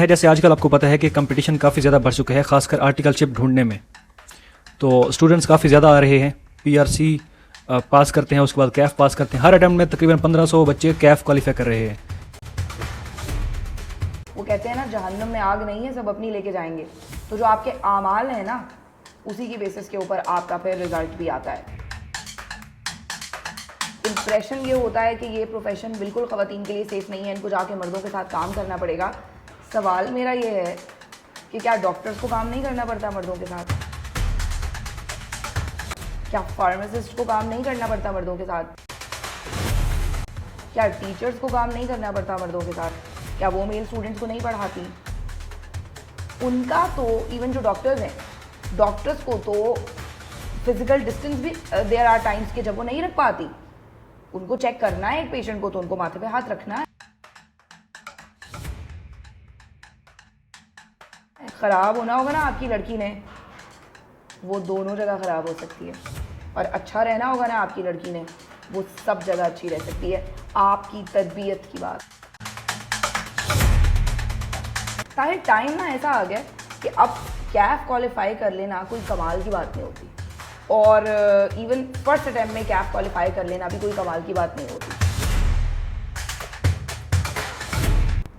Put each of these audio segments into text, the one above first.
है। जैसे आजकल आपको पता है कि कंपटीशन काफ़ी ज़्यादा बढ़ चुका है, खासकर आर्टिकलशिप ढूंढने में। तो स्टूडेंट्स काफ़ी ज़्यादा आ रहे हैं, पीआरसी पास करते हैं, उसके बाद कैफ पास करते हैं। हर अटेम्प्ट में तकरीबन 1500 बच्चे कैफ क्वालिफाई कर रहे हैं। वो कहते हैं ना, जहन्नम में आग नहीं है, सब अपनी लेके जाएंगे। तो जो आपके आमाल हैं ना, उसी की बेसिस के ऊपर आपका फिर रिजल्ट भी आता है। इम्प्रेशन ये होता है कि ये प्रोफेशन बिल्कुल ख़वातीन के लिए सेफ़ नहीं है, इनको जाके मर्दों के साथ काम करना पड़ेगा। सवाल मेरा ये है कि क्या डॉक्टर्स को काम नहीं करना पड़ता मर्दों के साथ? क्या फार्मासिस्ट को काम नहीं करना पड़ता मर्दों के साथ? क्या टीचर्स को काम नहीं करना पड़ता मर्दों के साथ? क्या वो मेल स्टूडेंट्स को नहीं पढ़ाती? उनका तो इवन जो डॉक्टर्स हैं, डॉक्टर्स को तो फिजिकल डिस्टेंस भी देयर आर टाइम्स के जब वो नहीं रख पाती। उनको चेक करना है एक पेशेंट को, तो उनको माथे पे हाथ रखना है। ख़राब होना होगा ना आपकी लड़की ने, वो दोनों जगह ख़राब हो सकती है। और अच्छा रहना होगा ना आपकी लड़की ने, वो सब जगह अच्छी रह सकती है। आपकी तरबियत की बात। सारे टाइम ना ऐसा आ गया कि अब कैफ क्वालिफाई कर लेना कोई कमाल की बात नहीं होती, और इवन फर्स्ट अटैम्प्ट में कैफ क्वालिफाई कर लेना भी कोई कमाल की बात नहीं होती।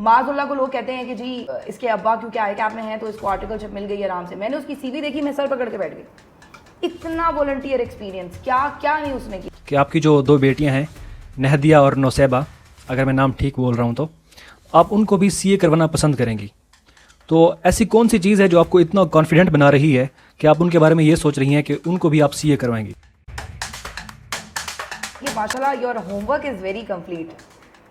माज़ुल्लाह को लोग कहते हैं कि जी इसके अब्बा क्योंकि आए कैफ में हैं तो इसको आर्टिकलशिप मिल गई आराम से। मैंने उसकी सीवी देखी, मैं सर पकड़ के बैठ गई। इतना वॉलंटियर एक्सपीरियंस, क्या क्या नहीं उसने की। कि आपकी जो 2 बेटियां हैं, नहदिया और नौसेबा, अगर मैं नाम ठीक बोल रहा हूँ तो, आप उनको भी सीए करवाना पसंद करेंगी। तो ऐसी कौन सी चीज़ है जो आपको इतना कॉन्फिडेंट बना रही है कि आप उनके बारे में ये सोच रही हैं कि उनको भी आप सीए करवाएंगी? ये माशाल्लाह your homework is very complete.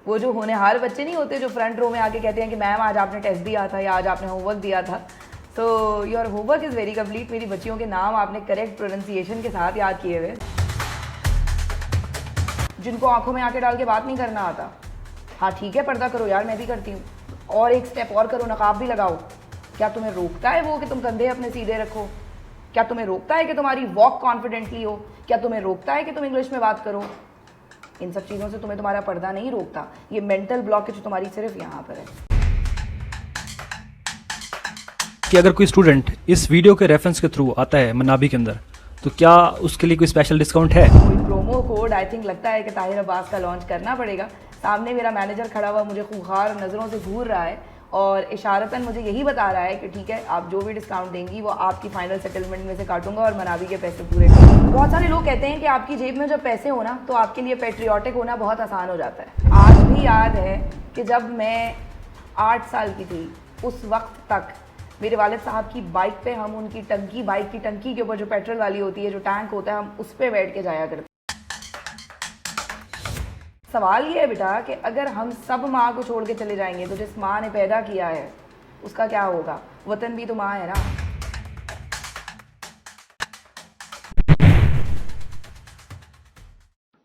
वो जो होनहार बच्चे नहीं होते जो फ्रंट रो में आके कहते हैं कि मैम आज आपने टेस्ट दिया था या आज आपने होमवर्क दिया था, तो your homework is very complete. मेरी बच्चियों के नाम आपने करेक्ट प्रोनाउंसिएशन के साथ याद किए हुए। जिनको आंखों में आके डाल के बात नहीं करना आता, हाँ ठीक है पर्दा करो यार, मैं भी करती हूँ, और एक स्टेप और करो, नकाब भी लगाओ। क्या तुम्हें रोकता है वो कि तुम कंधे अपने सीधे रखो? क्या तुम्हें रोकता है कि तुम्हारी वॉक कॉन्फिडेंटली हो? क्या तुम्हें रोकता है कि तुम इंग्लिश में बात करो? इन सब चीज़ों से तुम्हें तुम्हारा पर्दा नहीं रोकता। ये मेंटल ब्लॉकेज तुम्हारी सिर्फ यहाँ पर है। कि अगर कोई स्टूडेंट इस वीडियो के रेफरेंस के थ्रू आता है मनाबी के अंदर, तो क्या उसके लिए कोई स्पेशल डिस्काउंट है? कोई प्रोमो कोड आई थिंक लगता है कि ताहिर अब्बास का लॉन्च करना पड़ेगा। सामने मेरा मैनेजर खड़ा हुआ मुझे खूंखार नज़रों से घूर रहा है और इशारतन मुझे यही बता रहा है कि ठीक है, आप जो भी डिस्काउंट देंगी वो आपकी फाइनल सेटलमेंट में से काटूंगा और मनाबी के पैसे पूरे करूँगा। बहुत सारे लोग कहते हैं कि आपकी जेब में जब पैसे हो ना तो आपके लिए पेट्रियाटिक होना बहुत आसान हो जाता है। आज भी याद है कि जब मैं 8 साल की थी, उस वक्त तक मेरे वालिद साहब की बाइक पे हम उनकी टंकी, बाइक की टंकी के ऊपर जो पेट्रोल वाली होती है, जो टैंक होता है, हम उस पर बैठ के जाया करते। सवाल ये है बेटा कि अगर हम सब माँ को छोड़ के चले जाएंगे तो जिस माँ ने पैदा किया है उसका क्या होगा? वतन भी तो माँ है ना।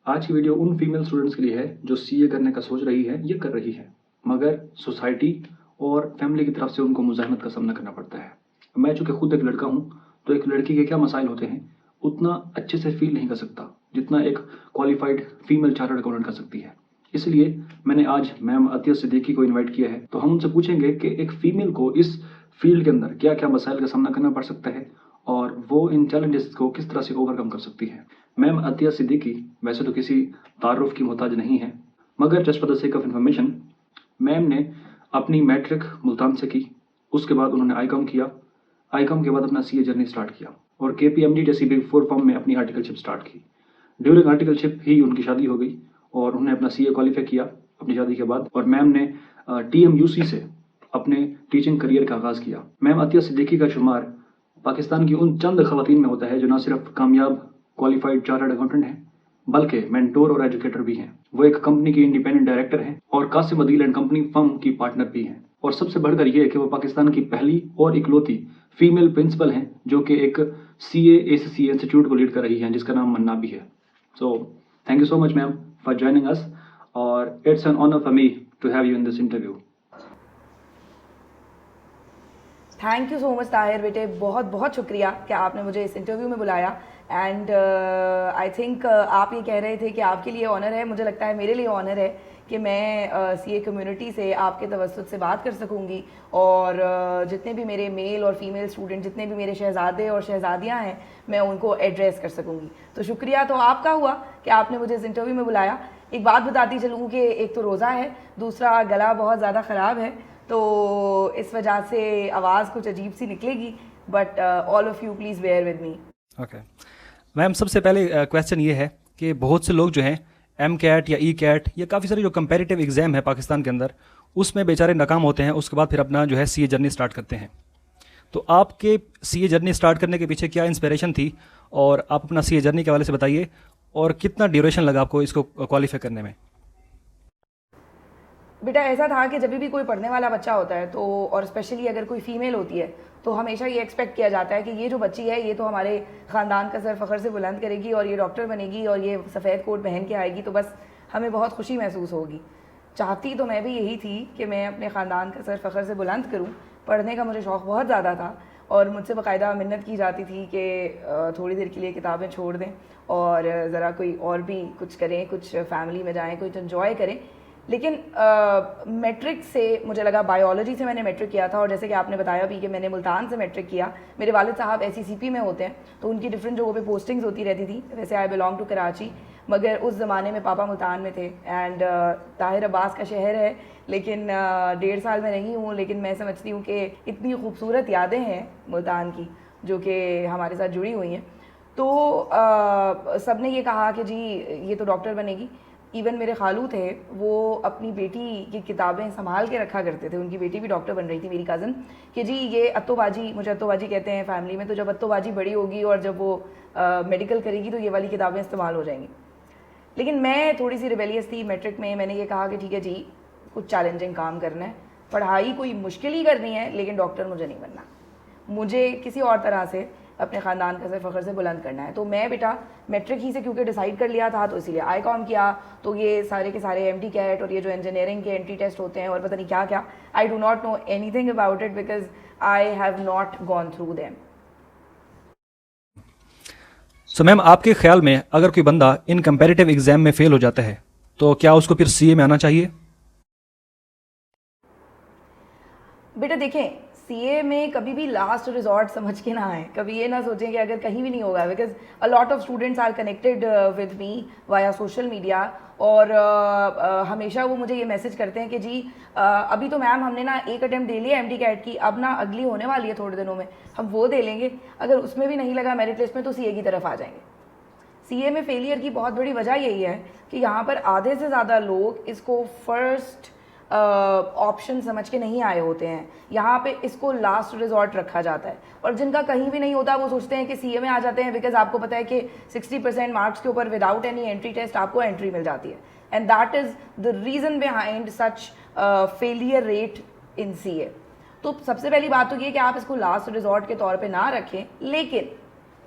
आज की वीडियो उन फीमेल स्टूडेंट्स के लिए है जो सीए करने का सोच रही है, ये कर रही है, मगर सोसाइटी और फैमिली की तरफ से उनको मुज़ाहमत का सामना करना पड़ता है। मैं चूँकि खुद एक लड़का हूँ, तो एक लड़की के क्या मसाइल होते हैं उतना अच्छे से फील नहीं कर सकता जितना एक क्वालिफाइड फीमेल चार्टर्ड अकाउंटेंट कर सकती है। इसलिए मैंने आज मैम अतिया सिद्दीकी को इन्वाइट किया है। तो हम उनसे पूछेंगे कि एक फ़ीमेल को इस फील्ड के अंदर क्या क्या मसाइल का सामना करना पड़ सकता है और वो इन चैलेंजेस को किस तरह से ओवरकम कर सकती है। मैम अतिया सिद्दीकी वैसे तो किसी तारुफ की मोहताज नहीं है, मगर just for the sake of information, ma'am ने अपनी मैट्रिक मुल्तान से की, उसके बाद उन्होंने आईकॉम किया, आईकॉम के बाद अपना सीए जर्नी स्टार्ट किया और केपीएमजी जैसी बिग 4 फर्म में अपनी आर्टिकलशिप स्टार्ट की। ड्यूरिंग आर्टिकलशिप ही उनकी शादी हो गई और उन्होंने अपना सीए क्वालिफाई किया अपनी शादी के बाद, और मैम ने टीएमयूसी से अपने टीचिंग करियर का आगाज़ किया। मैम अतिया सिद्दीकी का शुमार पाकिस्तान की उन चंद खवातीन में होता है जो न सिर्फ कामयाब क्वालिफाइड चार्टर्ड अकाउंटेंट हैं बल्कि मेंटोर और एजुकेटर भी हैं। वो एक कंपनी की इंडिपेंडेंट डायरेक्टर हैं और Qasim Adeel and company firm की पार्टनर भी हैं। और सबसे बढ़कर ये है कि वो पाकिस्तान की पहली और इकलौती फीमेल प्रिंसिपल हैं जो कि एक CAACC इंस्टीट्यूट को लीड कर रही हैं जिसका नाम मन्नाबी है। So thank you so much ma'am for joining us, और it's an honour for me to have you in this interview. Thank you so much Tahir बेटे, बहुत बहुत शुक्रिया कि आपने मुझे इस इंटरव्यू में बुलाया। एंड आई थिंक आप ये कह रहे थे कि आपके लिए ऑनर है, मुझे लगता है मेरे लिए ऑनर है कि मैं सीए कम्युनिटी से आपके तवस्सुत से बात कर सकूँगी और जितने भी मेरे मेल और फीमेल स्टूडेंट, जितने भी मेरे शहज़ादे और शहज़ादियाँ हैं, मैं उनको एड्रेस कर सकूँगी। तो शुक्रिया तो आपका हुआ कि आपने मुझे इस इंटरव्यू में बुलाया। एक बात बताती चलूँ कि एक तो रोज़ा है, दूसरा गला बहुत ज़्यादा ख़राब है, तो इस वजह से आवाज़ कुछ अजीब सी निकलेगी, but all of you please bear with me. Okay ma'am, सबसे पहले क्वेश्चन ये है कि बहुत से लोग जो हैं एम कैट या ई कैट या काफ़ी सारे जो कंपेरेटिव एग्ज़ाम है पाकिस्तान के अंदर, उसमें बेचारे नाकाम होते हैं, उसके बाद फिर अपना जो है सीए जर्नी स्टार्ट करते हैं। तो आपके सीए जर्नी स्टार्ट करने के पीछे क्या इंस्पिरेशन थी, और आप अपना सीए जर्नी के हवाले से बताइए, और कितना ड्यूरेशन लगा आपको इसको क्वालिफाई करने में? बेटा ऐसा था कि जब भी कोई पढ़ने वाला बच्चा होता है तो, और स्पेशली अगर कोई फीमेल होती है, तो हमेशा ये एक्सपेक्ट किया जाता है कि ये जो बच्ची है ये तो हमारे ख़ानदान का सर फ़ख्र से बुलंद करेगी और ये डॉक्टर बनेगी और ये सफ़ेद कोट पहन के आएगी, तो बस हमें बहुत खुशी महसूस होगी। चाहती तो मैं भी यही थी कि मैं अपने ख़ानदान का सर फ़ख्र से बुलंद करूँ। पढ़ने का मुझे शौक़ बहुत ज़्यादा था और मुझसे बाकायदा मिन्नत की जाती थी कि थोड़ी देर के लिए किताबें छोड़ दें और ज़रा कोई और भी कुछ करें, कुछ फ़ैमिली में जाएँ, कुछ इन्जॉय करें। लेकिन मैट्रिक से मुझे लगा, बायोलॉजी से मैंने मैट्रिक किया था और जैसे कि आपने बताया भी कि मैंने मुल्तान से मैट्रिक किया। मेरे वालिद साहब SECP में होते हैं, तो उनकी डिफरेंट जगहों पे पोस्टिंग्स होती रहती थी। वैसे आई बिलोंग टू कराची, मगर उस ज़माने में पापा मुल्तान में थे। एंड ताहिर अब्बास का शहर है, लेकिन 1.5 साल में नहीं हूँ, लेकिन मैं समझती हूँ कि इतनी खूबसूरत यादें हैं मुल्तान की जो कि हमारे साथ जुड़ी हुई हैं। तो सब ने ये कहा कि जी ये तो डॉक्टर बनेगी। इवन मेरे खालू थे, वो अपनी बेटी की किताबें संभाल के रखा करते थे, उनकी बेटी भी डॉक्टर बन रही थी, मेरी कज़न, कि जी ये अत्तोबाजी, मुझे अत्तोबाजी कहते हैं फैमिली में, तो जब अत्तोबाजी बड़ी होगी और जब वो मेडिकल करेगी तो ये वाली किताबें इस्तेमाल हो जाएंगी। लेकिन मैं थोड़ी सी रिबेलियस थी मैट्रिक में। मैंने ये कहा कि ठीक है जी, कुछ चैलेंजिंग काम करना है, पढ़ाई कोई मुश्किल ही करनी है, लेकिन डॉक्टर मुझे नहीं बनना, मुझे किसी और तरह से अपने ख़ानदान का सर फ़ख्र से बुलंद करना है। तो मैं बेटा मैट्रिक ही से क्योंकि डिसाइड कर लिया था, तो इसीलिए ICOM किया। तो ये सारे के सारे MD कैट और ये जो इंजीनियरिंग के एंट्री टेस्ट होते हैं और पता नहीं क्या क्या, I do not know anything about it because I have not gone through them. So ma'am, आपके ख्याल में अगर कोई बंदा इन कंपेरेटिव एग्जाम में फेल हो जाता है तो क्या उसको फिर सीए में आना चाहिए? बेटा देखें, सीए में कभी भी लास्ट रिजॉर्ट समझ के ना आए, कभी ये ना सोचें कि अगर कहीं भी नहीं होगा, because a lot of students are connected with me via social media और हमेशा वो मुझे ये मैसेज करते हैं कि जी अभी तो मैम हमने ना एक अटेम्प्ट दे लिया MD कैट की, अब ना अगली होने वाली है थोड़े दिनों में, हम वो दे लेंगे, अगर उसमें भी नहीं लगा मेरिट लिस्ट में तो सीए की तरफ आ जाएंगे। सीए में फेलियर की बहुत बड़ी वजह यही है कि यहाँ पर आधे से ज़्यादा लोग इसको फर्स्ट ऑप्शन समझ के नहीं आए होते हैं, यहाँ पे इसको लास्ट रिजॉर्ट रखा जाता है। और जिनका कहीं भी नहीं होता वो सोचते हैं कि सीए में आ जाते हैं, बिकॉज आपको पता है कि 60% मार्क्स के ऊपर विदाउट एनी एंट्री टेस्ट आपको एंट्री मिल जाती है, and that is the reason behind such failure rate in CA. तो सबसे पहली बात तो ये कि आप इसको लास्ट रिजॉर्ट के तौर पर ना रखें, लेकिन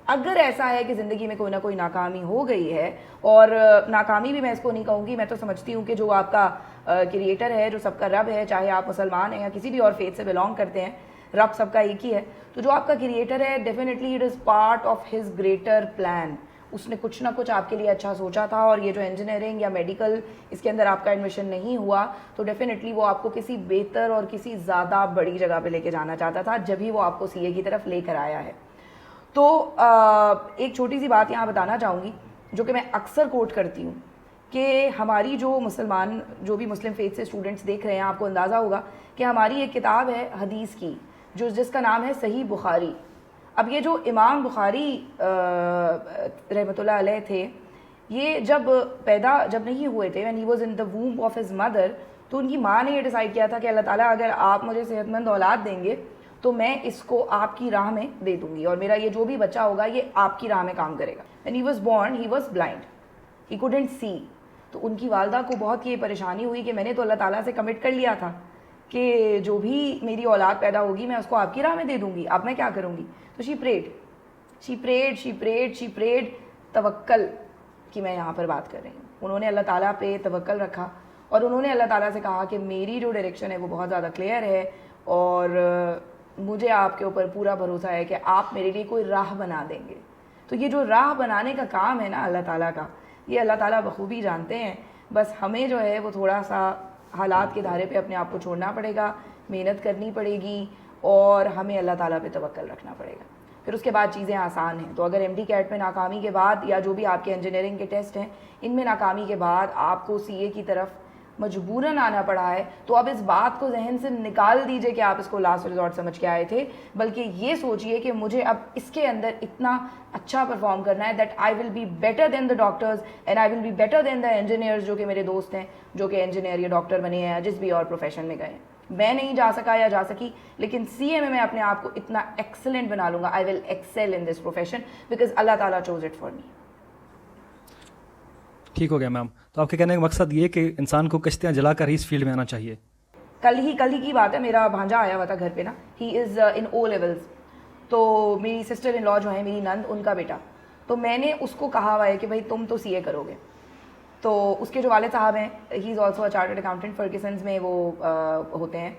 अगर ऐसा है कि ज़िंदगी में कोई ना कोई नाकामी हो गई है, और नाकामी भी मैं इसको नहीं कहूँगी, मैं तो समझती हूँ कि जो आपका क्रिएटर है, जो सबका रब है, चाहे आप मुसलमान हैं या किसी भी और फेथ से बिलोंग करते हैं, रब सबका एक ही है, तो जो आपका क्रिएटर है definitely it is part of his greater plan. उसने कुछ ना कुछ आपके लिए अच्छा सोचा था, और ये जो इंजीनियरिंग या मेडिकल इसके अंदर आपका एडमिशन नहीं हुआ तो डेफिनेटली वो आपको किसी बेहतर और किसी ज़्यादा बड़ी जगह पे लेके जाना चाहता था, जब ही वो आपको सीए की तरफ लेकर आया है। तो एक छोटी सी बात यहाँ बताना चाहूँगी जो कि मैं अक्सर कोट करती हूँ कि हमारी जो मुसलमान, जो भी मुस्लिम फेथ से स्टूडेंट्स देख रहे हैं, आपको अंदाज़ा होगा कि हमारी एक किताब है हदीस की जिसका नाम है सही बुखारी। अब ये जो इमाम बुखारी रहमतुल्लाह अलैह थे, ये जब नहीं हुए थे, when he was in the वूम of his mother, तो उनकी माँ ने ये डिसाइड किया था कि अल्लाह ताला अगर आप मुझे सेहतमंद औलाद देंगे तो मैं इसको आपकी राह में दे दूंगी, और मेरा ये जो भी बच्चा होगा ये आपकी राह में काम करेगा। When he was born he was blind, he couldn't see. तो उनकी वालदा को बहुत ये परेशानी हुई कि मैंने तो अल्लाह ताला से कमिट कर लिया था कि जो भी मेरी औलाद पैदा होगी मैं उसको आपकी राह में दे दूंगी, अब मैं क्या करूँगी। तो शी प्रेड तवक्कल की मैं यहाँ पर बात कर रही हूँ। उन्होंने अल्लाह ताला पे तवक्कल रखा और उन्होंने अल्लाह ताला से कहा कि मेरी जो डायरेक्शन है वो बहुत ज़्यादा क्लियर है और मुझे आपके ऊपर पूरा भरोसा है कि आप मेरे लिए कोई राह बना देंगे। तो ये जो राह बनाने का काम है ना अल्लाह ताला का, ये अल्लाह ताला बखूबी जानते हैं। बस हमें जो है वो थोड़ा सा हालात के धारे पे अपने आप को छोड़ना पड़ेगा, मेहनत करनी पड़ेगी और हमें अल्लाह ताला पे तवक्कल रखना पड़ेगा, फिर उसके बाद चीज़ें आसान हैं। तो अगर MD कैट में नाकामी के बाद या जो भी आपके इंजीनियरिंग के टेस्ट हैं इनमें नाकामी के बाद आपको CA की तरफ मजबूरन आना पड़ा है, तो अब इस बात को जहन से निकाल दीजिए कि आप इसको लास्ट रिजॉर्ट समझ के आए थे, बल्कि ये सोचिए कि मुझे अब इसके अंदर इतना अच्छा परफॉर्म करना है that I will be better than the doctors and I will be better than the engineers जो कि मेरे दोस्त हैं जो कि इंजीनियर या डॉक्टर बने हैं या जिस भी और प्रोफेशन में गए। मैं नहीं जा सका या जा सकी, लेकिन CA में मैं अपने आप को इतना एक्सेलेंट बना लूँगा, I will excel in this profession because अल्लाह ताला चोज इट फॉर मी। ठीक हो गया मैम। तो आपके कहने का मकसद ये कि इंसान को कश्तियाँ जलाकर ही इस फील्ड में आना चाहिए। कल ही की बात है, मेरा भांजा आया हुआ था घर पे ना, he is in O levels, तो मेरी सिस्टर इन लॉ जो है मेरी नंद, उनका बेटा, तो मैंने उसको कहा हुआ है कि भाई तुम तो CA करोगे। तो उसके जो वालिद साहब हैं, he is also a chartered accountant, Fergusson's में वो होते हैं।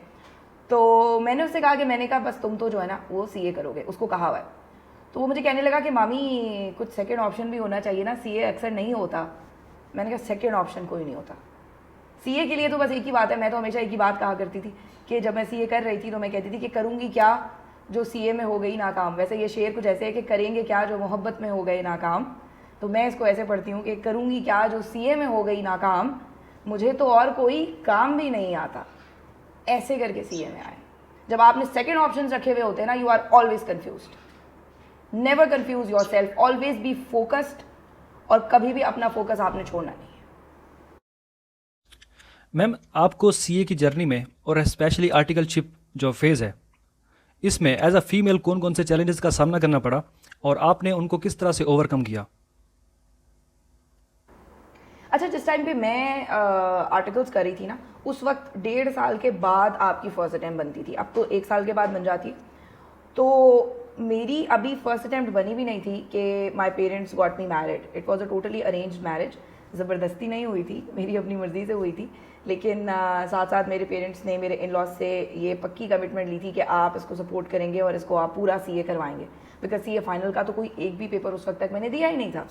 तो मैंने उससे कहा कि मैंने कहा बस तुम तो जो है ना वो CA करोगे, उसको कहा हुआ है। तो वो मुझे कहने लगा कि मामी कुछ सेकेंड ऑप्शन भी होना चाहिए ना, CA अक्सर नहीं होता। मैंने कहा सेकेंड ऑप्शन कोई नहीं होता, CA के लिए तो बस एक ही बात है। मैं तो हमेशा एक ही बात कहा करती थी कि जब मैं CA कर रही थी तो मैं कहती थी कि करूँगी क्या जो CA में हो गई नाकाम। वैसे ये शेर कुछ ऐसे है कि करेंगे क्या जो मोहब्बत में हो गए नाकाम, तो मैं इसको ऐसे पढ़ती हूँ कि करूँगी क्या जो CA में हो गई नाकाम, मुझे तो और कोई काम भी नहीं आता, ऐसे करके CA में आए। जब आपने सेकेंड ऑप्शन रखे हुए होते हैं ना, you are always confused. Never confuse yourself, always be focused, और कभी भी अपना फोकस आपने छोड़ना नहीं है। मैम, आपको CA की जर्नी में और स्पेशली आर्टिकलशिप जो फेज़ है इसमें एज अ फीमेल कौन कौन से चैलेंजेस का सामना करना पड़ा और आपने उनको किस तरह से ओवरकम किया? अच्छा, जिस टाइम पे मैं आर्टिकल्स कर रही थी ना, उस वक्त 1.5 साल के बाद आपकी फर्स्ट अटैम्प्ट बनती थी, अब तो 1 साल के बाद बन जाती है। तो मेरी अभी फर्स्ट अटैम्प्ट बनी भी नहीं थी कि my parents got me married. It was a totally arranged marriage, ज़बरदस्ती नहीं हुई थी, मेरी अपनी मर्ज़ी से हुई थी। लेकिन साथ साथ मेरे पेरेंट्स ने मेरे इन लॉज से ये पक्की कमिटमेंट ली थी कि आप इसको सपोर्ट करेंगे और इसको आप पूरा CA करवाएंगे, बिकॉज CA फाइनल का तो कोई एक भी पेपर उस वक्त तक मैंने दिया ही नहीं था।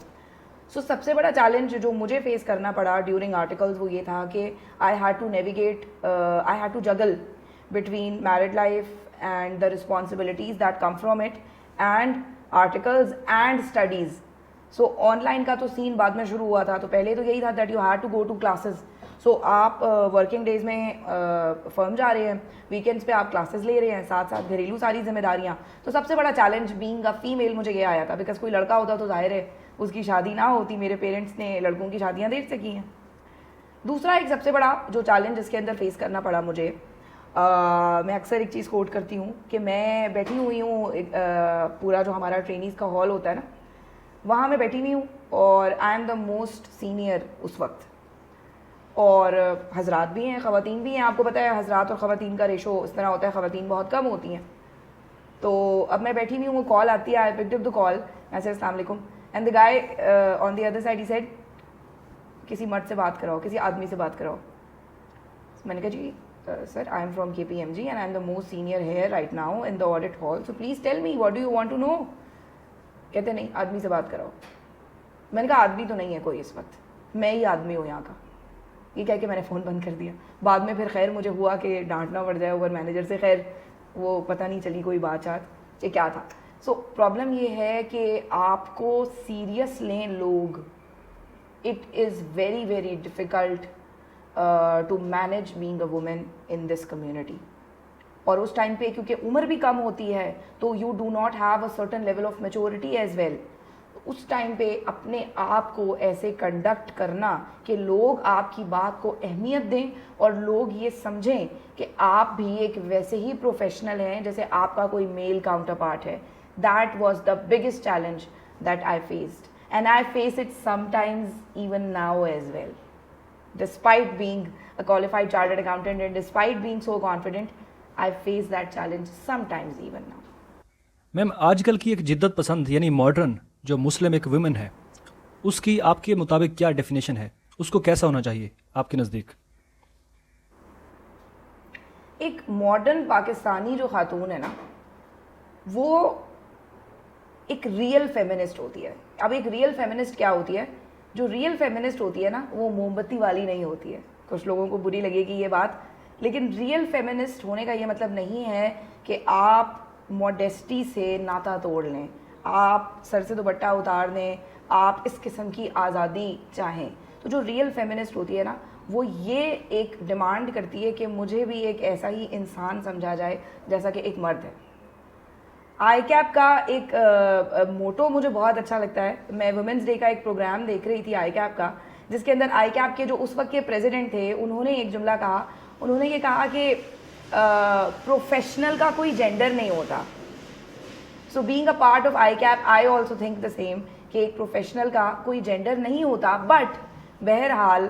सो सबसे बड़ा चैलेंज जो मुझे फेस करना पड़ा ड्यूरिंग आर्टिकल्स वो ये था कि I had to navigate, I had to juggle between married life and the responsibilities that come from it and articles and studies. So online का तो सीन बाद में शुरू हुआ था, तो पहले तो यही था that you had to go to classes. So आप वर्किंग डेज में फर्म जा रहे हैं, वीकेंड्स पे आप क्लासेस ले रहे हैं, साथ साथ घरेलू सारी जिम्मेदारियाँ। तो सबसे बड़ा चैलेंज बीइंग अ फीमेल मुझे ये आया था, बिकॉज कोई लड़का होता तो जाहिर है उसकी शादी ना होती। मेरे पेरेंट्स ने लड़कों की शादियाँ देर से की हैं। दूसरा एक सबसे बड़ा जो चैलेंज इसके अंदर फेस करना पड़ा मुझे, मैं अक्सर एक चीज़ कोट करती हूँ कि मैं बैठी हुई हूँ पूरा जो हमारा ट्रेनीज़ का हॉल होता है ना, वहाँ मैं बैठी हुई हूँ और I am the most senior उस वक्त, और हजरात भी हैं, ख़वातीन भी हैं। आपको पता है हजरात और ख़वातीन का रेशो इस तरह होता है, ख़वातीन बहुत कम होती हैं। तो अब मैं बैठी हुई हूँ, वो कॉल आती है, I picked up the call, मैं से अस्सलाम वालेकुम, and the guy on the other side he said किसी मर्द से बात कराओ, किसी आदमी से बात कराओ। मैंने कहा जी sir, I am from KPMG and I am the most senior here right now in the audit hall. So please tell me what do you want to know? कहते नहीं, आदमी से बात कराओ। मैंने कहा आदमी तो नहीं है कोई इस वक्त, मैं ही आदमी हूँ यहाँ का। ये कह के मैंने फ़ोन बंद कर दिया। बाद में फिर खैर मुझे हुआ कि डांटना पड़ जाए ओवर मैनेजर से, खैर वो पता नहीं चली कोई बात ये क्या था। सो प्रॉब्लम ये है कि आपको सीरियस लें लोग, it is very very difficult to manage being a women in this community. और उस टाइम पे क्योंकि उम्र भी कम होती है तो you do not have a certain level of maturity as well. उस टाइम पे अपने आप को ऐसे कंडक्ट करना कि लोग आपकी बात को अहमियत दें और लोग ये समझें कि आप भी एक वैसे ही प्रोफेशनल हैं जैसे आपका कोई मेल काउंटर पार्ट है, that was the biggest challenge that I faced and I face it sometimes even now as well. Despite being a qualified chartered accountant and despite being so confident, I face that challenge sometimes even now. Ma'am, आजकल की एक जिद्दत पसंद यानी modern जो मुस्लिम एक women है, उसकी आपके मुताबिक क्या डेफिनेशन है? उसको कैसा होना चाहिए आपके नज़दीक? एक मॉडर्न पाकिस्तानी जो खातून है ना, वो एक रियल फेमिनिस्ट होती है। अब एक रियल फेमिनिस्ट क्या होती है? जो रियल फेमिनिस्ट होती है ना, वो मोमबत्ती वाली नहीं होती है। कुछ लोगों को बुरी लगेगी ये बात, लेकिन रियल फेमिनिस्ट होने का ये मतलब नहीं है कि आप मॉडेस्टी से नाता तोड़ लें, आप सर से दुपट्टा उतार दें, आप इस किस्म की आज़ादी चाहें। तो जो रियल फेमिनिस्ट होती है ना, वो ये एक डिमांड करती है कि मुझे भी एक ऐसा ही इंसान समझा जाए जैसा कि एक मर्द है। आई कैप का एक मोटो मुझे बहुत अच्छा लगता है। मैं वुमेंस डे का एक प्रोग्राम देख रही थी आई कैप का, जिसके अंदर आई कैप के जो उस वक्त के प्रेसिडेंट थे, उन्होंने एक जुमला कहा। उन्होंने ये कहा कि प्रोफेशनल का कोई जेंडर नहीं होता। So being a part of I cap, I also think the same कि एक प्रोफेशनल का कोई जेंडर नहीं होता, बट बहरहाल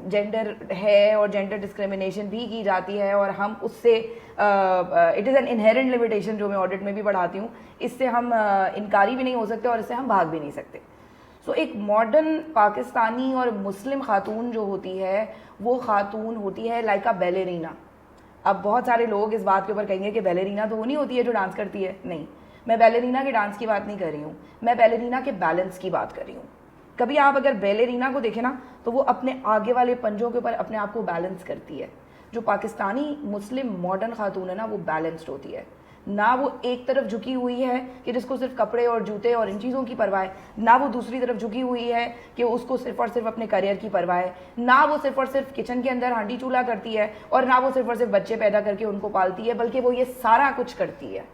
जेंडर है और जेंडर डिस्क्रिमिनेशन भी की जाती है, और हम उससे it is an inherent limitation, जो मैं ऑडिट में भी पढ़ाती हूँ। इससे हम इनकारी भी नहीं हो सकते और इससे हम भाग भी नहीं सकते। सो एक मॉडर्न पाकिस्तानी और मुस्लिम खातून जो होती है, वो खातून होती है लाइक अ बैलेरीना। अब बहुत सारे लोग इस बात के ऊपर कहेंगे कि बैलेरीना तो वो नहीं होती है जो डांस करती है। नहीं, मैं बैलेरीना के डांस की बात नहीं कर रही हूँ, मैं बैलेरीना के बैलेंस की बात कर रही हूँ। कभी आप अगर बैलेरीना को देखें ना, तो वो अपने आगे वाले पंजों के ऊपर अपने आप को बैलेंस करती है। जो पाकिस्तानी मुस्लिम मॉडर्न खातून है ना, वो बैलेंस्ड होती है। ना वो एक तरफ झुकी हुई है कि जिसको सिर्फ कपड़े और जूते और इन चीज़ों की परवाह है, ना वो दूसरी तरफ झुकी हुई है कि उसको सिर्फ और सिर्फ अपने करियर की परवाह है, ना वो सिर्फ और सिर्फ किचन के अंदर हांडी चूल्हा करती है, और ना वो सिर्फ और सिर्फ बच्चे पैदा करके उनको पालती है, बल्कि वो ये सारा कुछ करती है।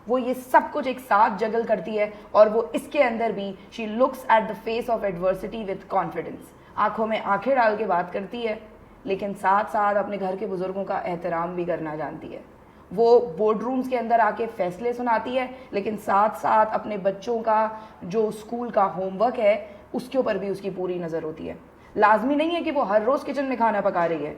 वो ये सब कुछ एक साथ जगल करती है, और वो इसके अंदर भी she looks at the face of adversity with confidence. आंखों में आंखें डाल के बात करती है, लेकिन साथ साथ अपने घर के बुजुर्गों का एहतराम भी करना जानती है। वो बोर्ड रूम्स के अंदर आके फैसले सुनाती है, लेकिन साथ साथ अपने बच्चों का जो स्कूल का होमवर्क है उसके ऊपर भी उसकी पूरी नज़र होती है। लाजमी नहीं है कि वो हर रोज़ किचन में खाना पका रही है,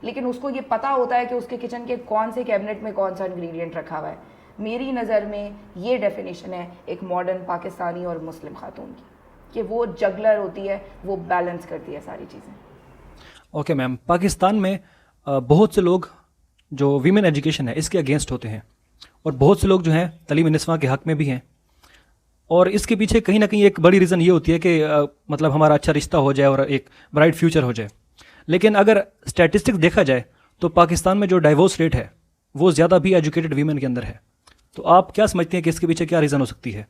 लेकिन उसको ये पता होता है कि उसके किचन के कौन से कैबिनेट में कौन सा इंग्रेडिएंट रखा हुआ है। मेरी नज़र में ये डेफिनेशन है एक मॉडर्न पाकिस्तानी और मुस्लिम खातून की, कि वो जगलर होती है, वो बैलेंस करती है सारी चीज़ें। ओके मैम, पाकिस्तान में बहुत से लोग जो वीमेन एजुकेशन है इसके अगेंस्ट होते हैं, और बहुत से लोग जो हैं तलीम निस्वा के हक़ में भी हैं, और इसके पीछे कहीं ना कहीं एक बड़ी रीज़न ये होती है कि मतलब हमारा अच्छा रिश्ता हो जाए और एक ब्राइट फ्यूचर हो जाए। लेकिन अगर स्टैटिस्टिक्स देखा जाए तो पाकिस्तान में जो डाइवोर्स रेट है वो ज़्यादा भी एजुकेटेड वीमेन के अंदर है। तो आप क्या समझते हैं कि इसके पीछे क्या रीज़न हो सकती है?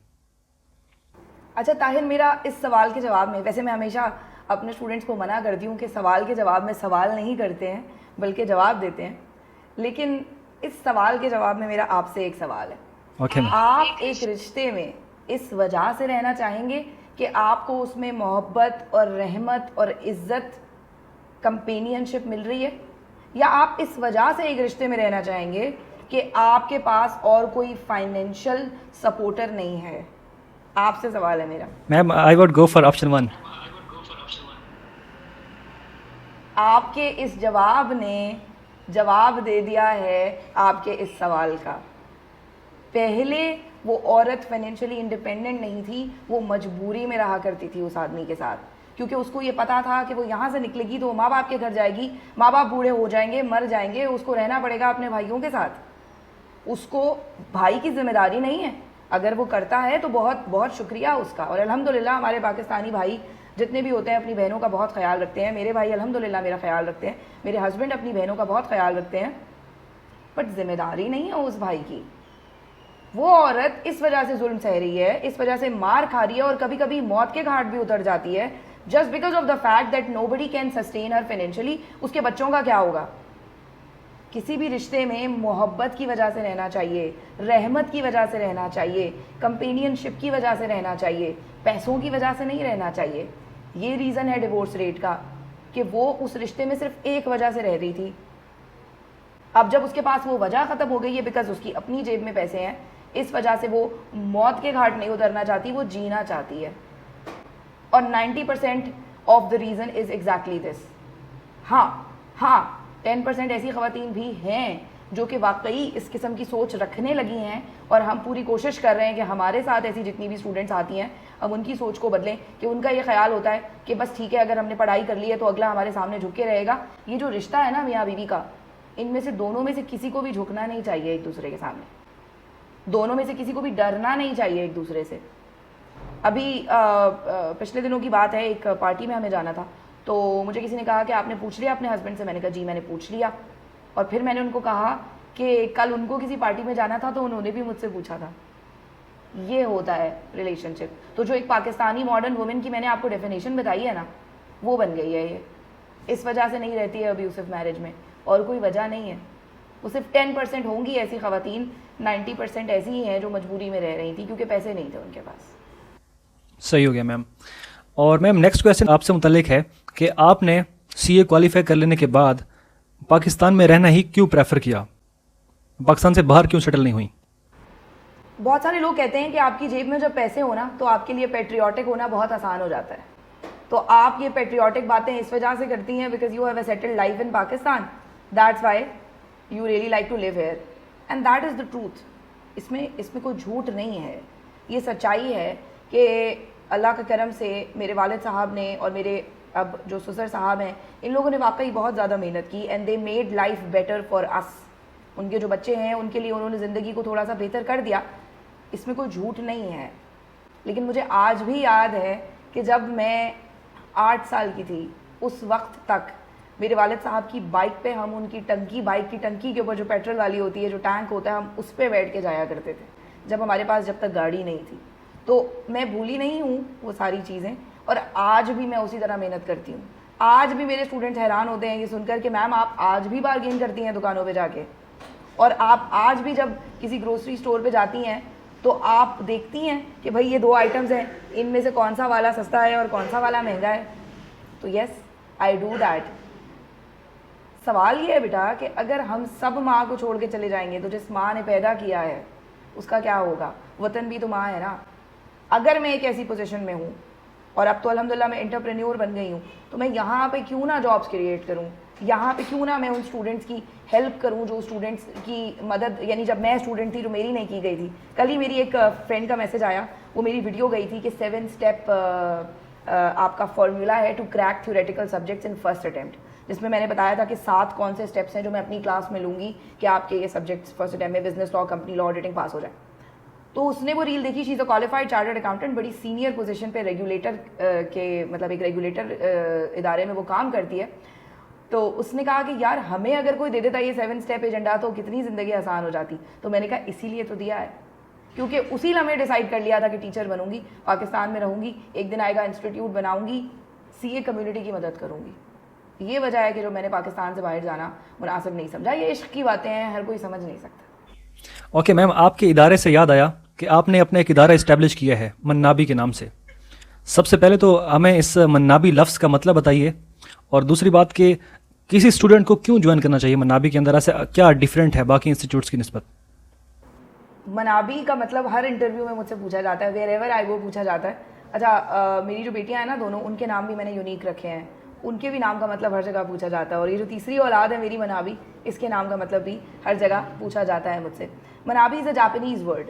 अच्छा ताहिर, मेरा इस सवाल के जवाब में, वैसे मैं हमेशा अपने स्टूडेंट्स को मना करती हूँ कि सवाल के जवाब में सवाल नहीं करते हैं बल्कि जवाब देते हैं, लेकिन इस सवाल के जवाब में मेरा आपसे एक सवाल है। Okay ma'am. आप एक रिश्ते में इस वजह से रहना चाहेंगे कि आपको उसमें मोहब्बत और रहमत और इज़्ज़त, कंपेनियनशिप मिल रही है, या आप इस वजह से एक रिश्ते में रहना चाहेंगे कि आपके पास और कोई फाइनेंशियल सपोर्टर नहीं है? आपसे सवाल है मेरा। Ma'am, I would go for option 1। आपके इस जवाब ने जवाब दे दिया है आपके इस सवाल का। पहले वो औरत फाइनेंशियली इंडिपेंडेंट नहीं थी, वो मजबूरी में रहा करती थी उस आदमी के साथ, क्योंकि उसको ये पता था कि वो यहाँ से निकलेगी तो वो माँ बाप के घर जाएगी, माँ बाप बूढ़े हो जाएंगे, मर जाएंगे, उसको रहना पड़ेगा अपने भाइयों के साथ। उसको भाई की जिम्मेदारी नहीं है। अगर वो करता है तो बहुत बहुत शुक्रिया उसका, और अल्हम्दुलिल्लाह हमारे पाकिस्तानी भाई जितने भी होते हैं अपनी बहनों का बहुत ख्याल रखते हैं। मेरे भाई अल्हम्दुलिल्लाह मेरा ख्याल रखते हैं, मेरे हस्बैंड अपनी बहनों का बहुत ख्याल रखते हैं, बट जिम्मेदारी नहीं है उस भाई की। वो औरत इस वजह से जुल्म सह रही है, इस वजह से मार खा रही है, और कभी कभी मौत के घाट भी उतर जाती है, just because of the fact that nobody can sustain her financially. उसके बच्चों का क्या होगा? किसी भी रिश्ते में मोहब्बत की वजह से रहना चाहिए, रहमत की वजह से रहना चाहिए, कंपेनियनशिप की वजह से रहना चाहिए, पैसों की वजह से नहीं रहना चाहिए। ये रीज़न है डिवोर्स रेट का, कि वो उस रिश्ते में सिर्फ एक वजह से रह रही थी। अब जब उसके पास वो वजह ख़त्म हो गई है, बिकॉज उसकी अपनी जेब में पैसे हैं, इस वजह से वो मौत के घाट नहीं उतरना चाहती, वो जीना चाहती है। और 90% of the reason is exactly this. हाँ 10% ऐसी ख़वातीन भी हैं जो कि वाकई इस किस्म की सोच रखने लगी हैं, और हम पूरी कोशिश कर रहे हैं कि हमारे साथ ऐसी जितनी भी स्टूडेंट्स आती हैं अब उनकी सोच को बदलें, कि उनका ये ख्याल होता है कि बस ठीक है, अगर हमने पढ़ाई कर ली है तो अगला हमारे सामने झुक के रहेगा। ये जो रिश्ता है ना मियाँ बीवी का, इनमें से दोनों में से किसी को भी झुकना नहीं चाहिए एक दूसरे के सामने, दोनों में से किसी को भी डरना नहीं चाहिए एक दूसरे से। अभी पिछले दिनों की बात है, एक पार्टी में हमें जाना था, तो मुझे किसी ने कहा कि आपने पूछ लिया अपने हस्बैंड से? मैंने कहा जी मैंने पूछ लिया। और फिर मैंने उनको कहा कि कल उनको किसी पार्टी में जाना था तो उन्होंने भी मुझसे पूछा था। ये होता है रिलेशनशिप। तो जो एक पाकिस्तानी मॉडर्न वुमेन की मैंने आपको डेफिनेशन बताई है ना, वो बन गई है ये। इस वजह से नहीं रहती है अब्यूसिव मैरिज में, और कोई वजह नहीं है। वो सिर्फ 10% होंगी ऐसी ख़वातीन, 90% ऐसी ही हैं जो मजबूरी में रह रही थी क्योंकि पैसे नहीं थे उनके पास। सही हो गया मैम। और मैम नेक्स्ट क्वेश्चन आपसे मुतल्लिक है कि आपने सीए क्वालिफाई कर लेने के बाद पाकिस्तान में रहना ही क्यों प्रेफर किया, पाकिस्तान से बाहर क्यों सेटल नहीं हुई? बहुत सारे लोग कहते हैं कि आपकी जेब में जब पैसे हो ना तो आपके लिए पेट्रियाटिक होना बहुत आसान हो जाता है। तो आप ये पेट्रियाटिक बातें इस वजह से करती हैं because you have a settled life in Pakistan, that's why you really like to live here, and that is the truth. इसमें कोई झूठ नहीं है, ये सच्चाई है कि अल्लाह के करम से मेरे वालिद साहब ने और मेरे अब जो ससुर साहब हैं, इन लोगों ने वाकई बहुत ज़्यादा मेहनत की and they made life better for us. उनके जो बच्चे हैं उनके लिए उन्होंने ज़िंदगी को थोड़ा सा बेहतर कर दिया, इसमें कोई झूठ नहीं है। लेकिन मुझे आज भी याद है कि जब मैं 8 साल की थी, उस वक्त तक मेरे वालिद साहब की बाइक पे हम उनकी टंकी, बाइक की टंकी के ऊपर जो पेट्रोल वाली होती है, जो टैंक होता है, हम उस पर बैठ के जाया करते थे जब हमारे पास जब तक गाड़ी नहीं थी। तो मैं भूली नहीं हूँ वो सारी चीज़ें, और आज भी मैं उसी तरह मेहनत करती हूँ। आज भी मेरे स्टूडेंट्स हैरान होते हैं ये सुनकर कि मैम आप आज भी बार्गेन करती हैं दुकानों पे जाके, और आप आज भी जब किसी ग्रोसरी स्टोर पे जाती हैं तो आप देखती हैं कि भाई ये 2 आइटम्स हैं, इनमें से कौन सा वाला सस्ता है और कौन सा वाला महंगा है। तो यस आई डू दैट। सवाल ये है बेटा कि अगर हम सब माँ को छोड़ के चले जाएंगे तो जिस माँ ने पैदा किया है उसका क्या होगा? वतन भी तो माँ है ना। अगर मैं एक ऐसी पोजीशन में हूँ, और अब तो अल्हम्दुलिल्लाह मैं एंटरप्रेन्योर बन गई हूँ, तो मैं यहाँ पे क्यों ना जॉब्स क्रिएट करूँ, यहाँ पे क्यों ना मैं उन स्टूडेंट्स की हेल्प करूँ जो स्टूडेंट्स की मदद, यानी जब मैं स्टूडेंट थी जो मेरी नहीं की गई थी। कल ही मेरी एक फ्रेंड का मैसेज आया, वो मेरी वीडियो गई थी कि 7 स्टेप आपका फॉर्मूला है to crack theoretical subjects in first attempt, जिसमें मैंने बताया था कि 7 कौन से स्टेप्स हैं जो मैं अपनी क्लास में लूँगी कि आपके ये सब्जेक्ट्स फर्स्ट अटैम्प्ट में business law, company law, auditing pass हो जाए। तो उसने वो रील देखी, she is a qualified chartered accountant, बड़ी सीनियर पोजीशन पे रेगुलेटर के मतलब एक रेगुलेटर इदारे में वो काम करती है। तो उसने कहा कि यार हमें अगर कोई दे देता ये 7 स्टेप एजेंडा तो कितनी ज़िंदगी आसान हो जाती। तो मैंने कहा इसीलिए तो दिया है, क्योंकि उसी लम्हे डिसाइड कर लिया था कि टीचर बनूंगी, पाकिस्तान में रहूंगी, एक दिन आएगा इंस्टीट्यूट बनाऊंगी, सीए कम्युनिटी की मदद करूंगी। ये वजह है कि जो मैंने पाकिस्तान से बाहर जाना मुनासिब नहीं समझा। ये इश्क की बातें हैं, हर कोई समझ नहीं सकता। ओके मैम, आपके इदारे से याद आया कि आपने अपना एक इदारा इस्टेब्लिश किया है मन्नाबी के नाम से। सबसे पहले तो हमें इस मन्नाबी लफ्ज़ का मतलब बताइए, और दूसरी बात कि किसी स्टूडेंट को क्यों ज्वाइन करना चाहिए मन्नाबी के अंदर, ऐसे क्या डिफरेंट है बाकी इंस्टीट्यूट्स की निस्बत? मनाबी का मतलब हर इंटरव्यू में मुझसे पूछा जाता है, वेयर एवर आई गो पूछा जाता है। अच्छा मेरी जो बेटियां हैं ना दोनों, उनके नाम भी मैंने यूनिक रखे हैं, उनके भी नाम का मतलब हर जगह पूछा जाता है। और ये जो तीसरी औलाद है मेरी मनाबी, इसके नाम का मतलब भी हर जगह पूछा जाता है मुझसे। मनाबी इज़ अ जापानीज़ वर्ड,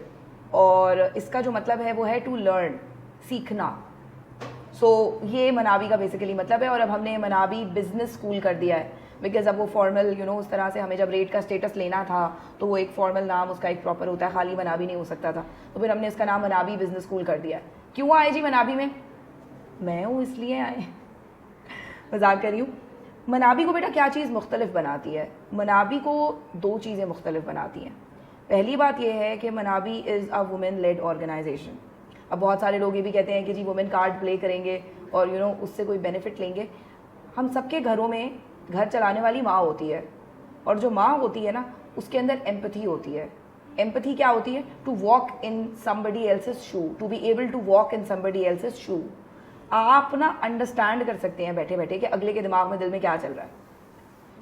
और इसका जो मतलब है वो है टू लर्न, सीखना। सो ये मनाबी का बेसिकली मतलब है। और अब हमने मनाबी बिजनेस स्कूल कर दिया है, बिकॉज अब वो फॉर्मल उस तरह से हमें जब रेट का स्टेटस लेना था तो वो एक फॉर्मल नाम उसका एक प्रॉपर होता है, खाली मनाबी नहीं हो सकता था। तो फिर हमने इसका नाम मनाबी बिजनेस स्कूल कर दिया है। क्यों आए जी मनाबी में? मैं हूँ इसलिए आए, मजाक कर रही हूँ। मनाबी को बेटा क्या चीज़ मुख्तलिफ बनाती है? मनाबी को 2 चीज़ें मुख्तलिफ बनाती हैं। पहली बात यह है कि Manabi is a women led organisation. अब बहुत सारे लोग ये भी कहते हैं कि जी वुमेन कार्ड प्ले करेंगे और उससे कोई बेनिफिट लेंगे। हम सबके घरों में घर चलाने वाली माँ होती है, और जो माँ होती है ना उसके अंदर एम्पैथी होती है। एम्पैथी क्या होती है? To walk in somebody else's shoe, to be able to walk in somebody else's shoe. आप ना अंडरस्टैंड कर सकते हैं बैठे बैठे कि अगले के दिमाग में, दिल में क्या चल रहा है।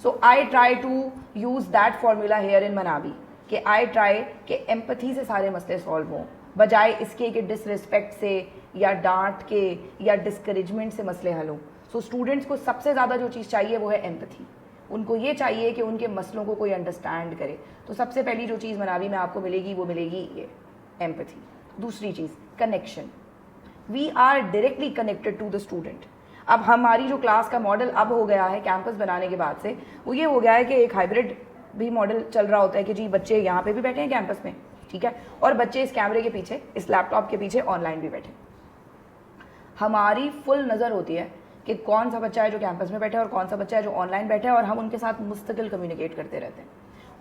So I try to use that formula here in Manabi, कि आई ट्राई कि एम्पैथी से सारे मसले सॉल्व हों, बजाय इसके कि डिसरिस्पेक्ट से या डांट के या डिस्करेजमेंट से मसले हल हों। सो स्टूडेंट्स को सबसे ज़्यादा जो चीज़ चाहिए वो है एम्पैथी। उनको ये चाहिए कि उनके मसलों को कोई अंडरस्टैंड करे। तो सबसे पहली जो चीज़ मनाबी में आपको मिलेगी वो मिलेगी ये एम्पैथी। दूसरी चीज़ connection. We are directly connected to the student. अब हमारी जो क्लास का मॉडल अब हो गया है कैंपस बनाने के बाद से, वो ये हो गया है कि एक हाइब्रिड भी मॉडल चल रहा होता है कि जी बच्चे यहाँ पे भी बैठे हैं कैंपस में, ठीक है, और बच्चे इस कैमरे के पीछे, इस लैपटॉप के पीछे ऑनलाइन भी बैठे। हमारी फुल नज़र होती है कि कौन सा बच्चा है जो कैंपस में बैठा है और कौन सा बच्चा है जो ऑनलाइन बैठा है, और हम उनके साथ मुस्तकिल कम्युनिकेट करते रहते हैं।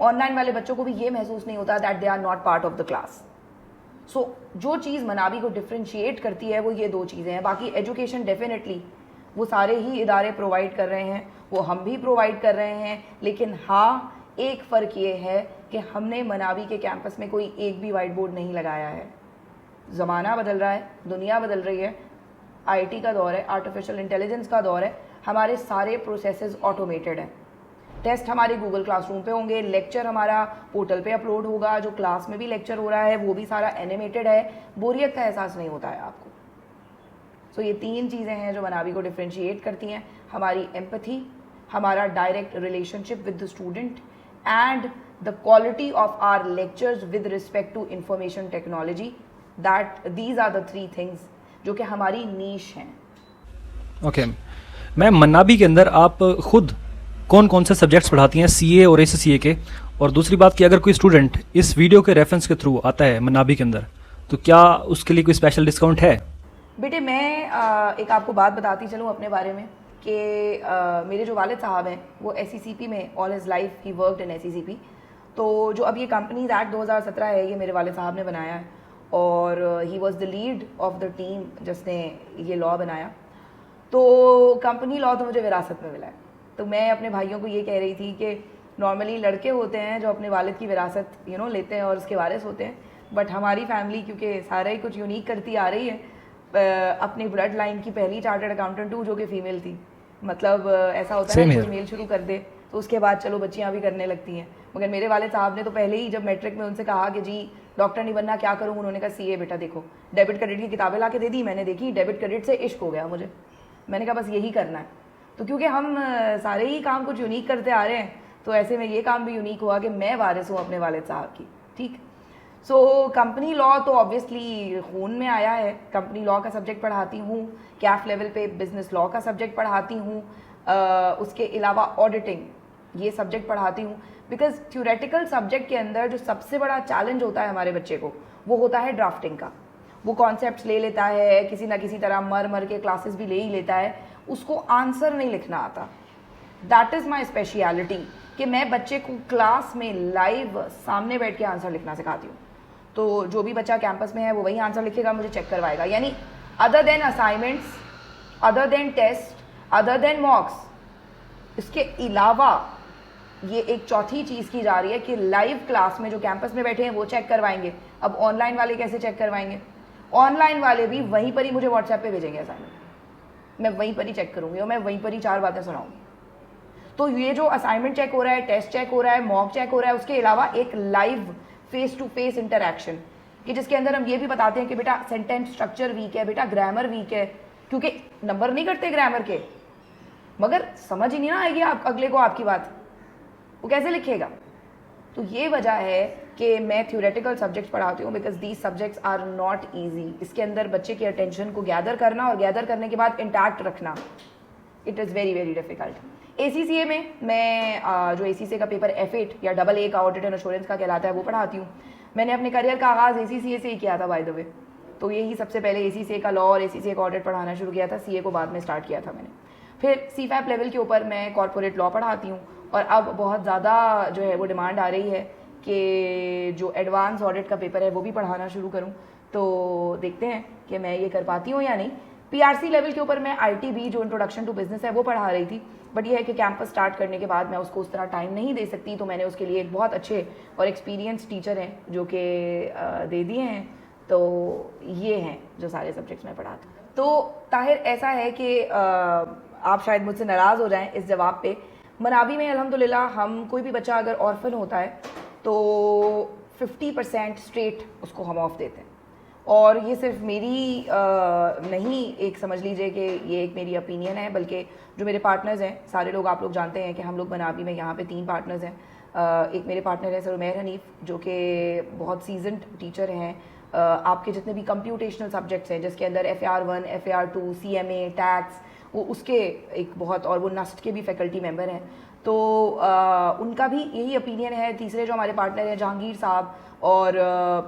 ऑनलाइन वाले बच्चों को भी ये महसूस नहीं होता that they are not part of the class. So जो चीज़ मनाबी को डिफ्रेंशिएट करती है वो ये दो चीज़ें हैं। बाकी एजुकेशन डेफिनेटली वो सारे ही इदारे प्रोवाइड कर रहे हैं, वो हम भी प्रोवाइड कर रहे हैं, लेकिन हाँ एक फ़र्क ये है कि हमने मनाबी के कैंपस में कोई एक भी वाइट बोर्ड नहीं लगाया है। ज़माना बदल रहा है, दुनिया बदल रही है, आईटी का दौर है, आर्टिफिशियल इंटेलिजेंस का दौर है, हमारे सारे प्रोसेसेस ऑटोमेटेड हैं। टेस्ट हमारे गूगल क्लासरूम पे होंगे, लेक्चर हमारा पोर्टल पे अपलोड होगा, जो क्लास में भी लेक्चर हो रहा है वो भी सारा एनिमेटेड है, बोरियत का एहसास नहीं होता है आपको। सो ये तीन चीज़ें हैं जो मनाबी को डिफ्रेंशिएट करती हैं, हमारी एम्पैथी, हमारा direct relationship with the student and the quality of our lectures with respect to information technology. That these are the three things जो कि हमारी नीश हैं। ओके मैम, मनाबी के अंदर आप खुद कौन कौन से सब्जेक्ट्स पढ़ाती हैं सीए और एससीए के? और दूसरी बात कि अगर कोई स्टूडेंट इस वीडियो के रेफरेंस के थ्रू आता है मनाबी के अंदर, तो क्या उसके लिए कोई स्पेशल डिस्काउंट है? बेटे मैं एक आपको बात बताती चलूँ अपने बारे में कि मेरे जो वालिद साहब हैं वो SECP में all his life he worked in SECP। तो जो अब ये कंपनीज एक्ट 2017 है ये मेरे वालिद साहब ने बनाया है, और he was the lead of the team जिसने ये लॉ बनाया। तो कंपनी लॉ तो मुझे विरासत में मिला है। तो मैं अपने भाइयों को ये कह रही थी कि नॉर्मली लड़के होते हैं जो अपने वालिद की विरासत लेते हैं और उसके वारिस होते हैं, बट हमारी फैमिली क्योंकि सारा ही कुछ यूनिक करती आ रही है, अपनी ब्लड लाइन की पहली चार्टर्ड अकाउंटेंट हूँ जो कि फ़ीमेल थी। मतलब ऐसा होता है ना, कोई मेल शुरू कर दे तो उसके बाद चलो बच्चियाँ भी करने लगती हैं, मगर मेरे वाले साहब ने तो पहले ही जब मैट्रिक में उनसे कहा कि जी डॉक्टर नहीं बनना, क्या करूँ, उन्होंने कहा सीए बेटा देखो। डेबिट क्रेडिट की किताबें ला के दे दी, मैंने देखी, डेबिट क्रेडिट से इश्क हो गया मुझे। मैंने कहा बस यही करना है। तो क्योंकि हम सारे ही काम कुछ यूनिक करते आ रहे हैं, तो ऐसे में ये काम भी यूनिक हुआ कि मैं वारिस हूँ अपने वालिद साहब की। ठीक, सो कंपनी लॉ तो ऑब्वियसली खून में आया है। कंपनी लॉ का सब्जेक्ट पढ़ाती हूँ, कैफ लेवल पे बिजनेस लॉ का सब्जेक्ट पढ़ाती हूँ, उसके अलावा ऑडिटिंग ये सब्जेक्ट पढ़ाती हूँ। बिकॉज थ्योरेटिकल सब्जेक्ट के अंदर जो सबसे बड़ा चैलेंज होता है हमारे बच्चे को वो होता है ड्राफ्टिंग का। वो कॉन्सेप्ट्स ले लेता है, किसी ना किसी तरह मर के क्लासेस भी ले ही लेता है, उसको आंसर नहीं लिखना आता। दैट इज़ माई स्पेशलिटी कि मैं बच्चे को क्लास में लाइव सामने बैठ के आंसर लिखना सिखाती हूँ। तो जो भी बच्चा कैंपस में है वो वही आंसर लिखेगा, मुझे चेक करवाएगा। यानी other than assignments, other than test, other than mocks, इसके अलावा ये एक चौथी चीज़ की जा रही है कि लाइव क्लास में जो कैंपस में बैठे हैं वो चेक करवाएंगे। अब ऑनलाइन वाले कैसे चेक करवाएंगे? ऑनलाइन वाले भी वहीं पर ही मुझे व्हाट्सएप पे भेजेंगे असाइनमेंट, मैं वहीं पर ही चेक करूँगी और मैं वहीं पर ही 4 बातें सुनाऊँगी। तो ये जो असाइनमेंट चेक हो रहा है, टेस्ट चेक हो रहा है, मॉक चेक हो रहा है, उसके अलावा एक live face to face interaction कि जिसके अंदर हम ये भी बताते हैं कि बेटा सेंटेंस स्ट्रक्चर वीक है, बेटा ग्रामर वीक है, क्योंकि नंबर नहीं करते ग्रामर के, मगर समझ ही नहीं ना आएगी आप अगले को आपकी बात, वो कैसे लिखेगा। तो ये वजह है कि मैं थ्योरेटिकल सब्जेक्ट्स पढ़ाती हूँ because these subjects are not easy. इसके अंदर बच्चे की अटेंशन को गैदर करना और गैदर करने के बाद इंटैक्ट रखना, it is very very difficult. ACCA में मैं जो ACCA का पेपर F8 या AA का ऑडिट एंड एश्योरेंस का कहलाता है वो पढ़ाती हूँ। मैंने अपने करियर का आगाज़ ACCA से ही किया था बाय द वे। तो यही सबसे पहले ACCA का लॉ और ACCA का ऑडिट पढ़ाना शुरू किया था, CA को बाद में स्टार्ट किया था मैंने। फिर CFAP लेवल के ऊपर मैं कॉर्पोरेट लॉ पढ़ाती हूँ, और अब बहुत ज़्यादा जो है वो डिमांड आ रही है कि जो एडवांस ऑडिट का पेपर है वो भी पढ़ाना शुरू करूँ। तो देखते हैं कि मैं ये कर पाती हूँ या नहीं। PRC लेवल के ऊपर मैं ITB जो इंट्रोडक्शन टू बिजनेस है वो पढ़ा रही थी, बट ये है कि कैंपस स्टार्ट करने के बाद मैं उसको उस तरह टाइम नहीं दे सकती, तो मैंने उसके लिए एक बहुत अच्छे और एक्सपीरियंस टीचर हैं जो कि दे दिए हैं। तो ये हैं जो सारे सब्जेक्ट्स मैं पढ़ाती हूँ। तो ताहिर ऐसा है कि आप शायद मुझसे नाराज़ हो जाएं इस जवाब पे। मनाबी में अल्हम्दुलिल्लाह हम कोई भी बच्चा अगर ऑर्फन होता है तो 50% स्ट्रेट उसको हम ऑफ देते हैं, और ये सिर्फ मेरी नहीं, एक समझ लीजिए कि ये एक मेरी ओपिनियन है, बल्कि जो मेरे पार्टनर्स हैं सारे लोग, आप लोग जानते हैं कि हम लोग मनाबी में यहाँ पे 3 पार्टनर्स हैं। एक मेरे पार्टनर है सर उमैर हनीफ जो कि बहुत सीजनड टीचर हैं। आपके जितने भी कंप्यूटेशनल सब्जेक्ट्स हैं जिसके अंदर FAR1, FAR2, CMA, टैक्स, वो उसके एक बहुत, और वो नस्ट के भी फैकल्टी मेंबर हैं। तो उनका भी यही ओपिनियन है। तीसरे जो हमारे पार्टनर हैं जहांगीर साहब, और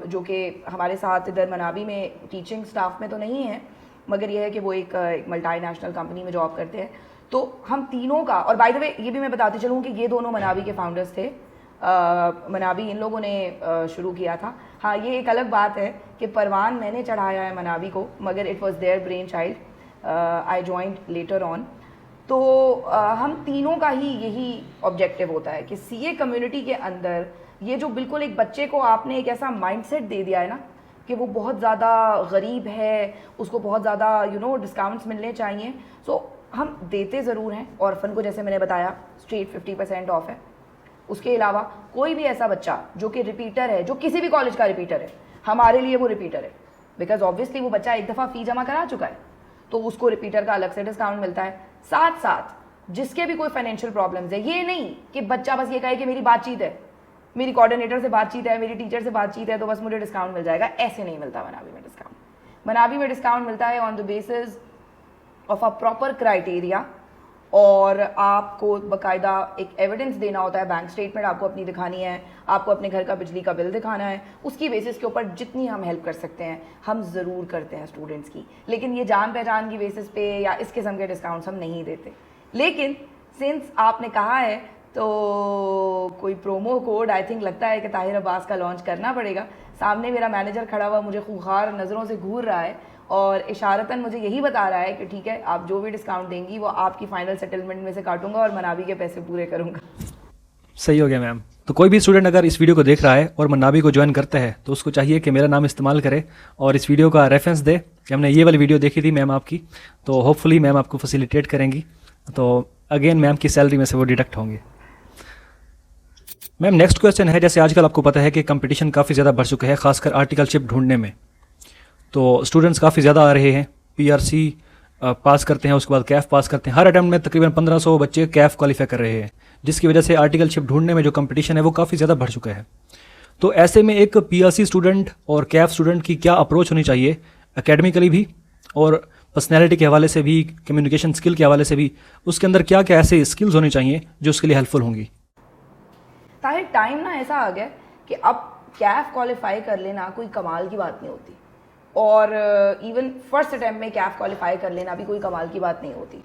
जो कि हमारे साथ इधर मनाबी में टीचिंग स्टाफ में तो नहीं है मगर ये है कि वो एक मल्टीनेशनल कंपनी में जॉब करते हैं। तो हम तीनों का, और बाय द वे ये भी मैं बताती चलूँ कि ये दोनों मनावी के फाउंडर्स थे। मनावी इन लोगों ने शुरू किया था। हाँ, ये एक अलग बात है कि परवान मैंने चढ़ाया है मनावी को, मगर it was their brain child. I joined later on. तो हम तीनों का ही यही ऑब्जेक्टिव होता है कि सीए कम्युनिटी के अंदर ये जो बिल्कुल एक बच्चे को आपने एक ऐसा माइंडसेट दे दिया है ना कि वो बहुत ज़्यादा गरीब है, उसको बहुत ज़्यादा डिस्काउंट्स मिलने चाहिए। सो हम देते ज़रूर हैं। ऑर्फन को जैसे मैंने बताया स्ट्रेट 50% ऑफ है। उसके अलावा कोई भी ऐसा बच्चा जो कि रिपीटर है, जो किसी भी कॉलेज का रिपीटर है, हमारे लिए वो रिपीटर है, बिकॉज ऑब्वियसली वो बच्चा एक दफ़ा फ़ी जमा करा चुका है, तो उसको रिपीटर का अलग से डिस्काउंट मिलता है। साथ साथ जिसके भी कोई फाइनेंशियल प्रॉब्लम्स है, ये नहीं कि बच्चा बस ये कहे कि मेरी बातचीत है, मेरी कोऑर्डिनेटर से बातचीत है, मेरी टीचर से बातचीत है, तो बस मुझे डिस्काउंट मिल जाएगा। ऐसे नहीं मिलता मनावी में डिस्काउंट। मनावी में डिस्काउंट मिलता है on the basis of a proper criteria, और आपको बकायदा एक एविडेंस देना होता है। बैंक स्टेटमेंट आपको अपनी दिखानी है, आपको अपने घर का बिजली का बिल दिखाना है। उसकी बेसिस के ऊपर जितनी हम हेल्प कर सकते हैं हम ज़रूर करते हैं स्टूडेंट्स की, लेकिन ये जान पहचान की बेसिस पे या इस किस्म के डिस्काउंट्स हम नहीं देते। लेकिन सिंस आपने कहा है तो कोई प्रोमो कोड आई थिंक लगता है कि ताहिर अब्बास का लॉन्च करना पड़ेगा। सामने मेरा मैनेजर खड़ा हुआ मुझे खूंखार नज़रों से घूर रहा है और इशारतन मुझे यही बता रहा है कि ठीक है, आप जो भी डिस्काउंट देंगी वो आपकी फाइनल सेटलमेंट में से काटूंगा और मनावी के पैसे पूरे करूंगा। सही हो गया मैम। तो कोई भी स्टूडेंट अगर इस वीडियो को देख रहा है और मनावी को ज्वाइन करता है तो उसको चाहिए कि मेरा नाम इस्तेमाल करे और इस वीडियो का रेफरेंस दे कि हमने ये वाली वीडियो देखी थी मैम आपकी, तो होपफुली मैम आपको फैसिलिटेट करेंगी, तो अगेन मैम की सैलरी में से वो डिडक्ट होंगे। मैम नेक्स्ट क्वेश्चन है, जैसे आजकल आपको पता है कि कंपटीशन काफ़ी ज़्यादा बढ़ चुका है, खासकर आर्टिकलशिप ढूंढने में। तो स्टूडेंट्स काफ़ी ज़्यादा आ रहे हैं, पीआरसी पास करते हैं, उसके बाद कैफ पास करते हैं। हर अटेम्प्ट में तकरीबन 1500 बच्चे कैफ क्वालिफाई कर रहे हैं, जिसकी वजह से आर्टिकलशिप ढूंढने में जो कंपटीशन है वो काफ़ी ज़्यादा बढ़ चुका है। तो ऐसे में एक पीआरसी स्टूडेंट और कैफ स्टूडेंट की क्या अप्रोच होनी चाहिए, एकेडमिकली भी और पर्सनैलिटी के हवाले से भी, कम्युनिकेशन स्किल के हवाले से भी, उसके अंदर क्या क्या ऐसे स्किल्स होनी चाहिए जो उसके लिए हेल्पफुल होंगी? ताहिर टाइम ना ऐसा आ गया कि अब कैफ क्वालिफाई कर लेना कोई कमाल की बात नहीं होती, और इवन फर्स्ट अटैम्प्ट में कैफ क्वालिफाई कर लेना भी कोई कमाल की बात नहीं होती।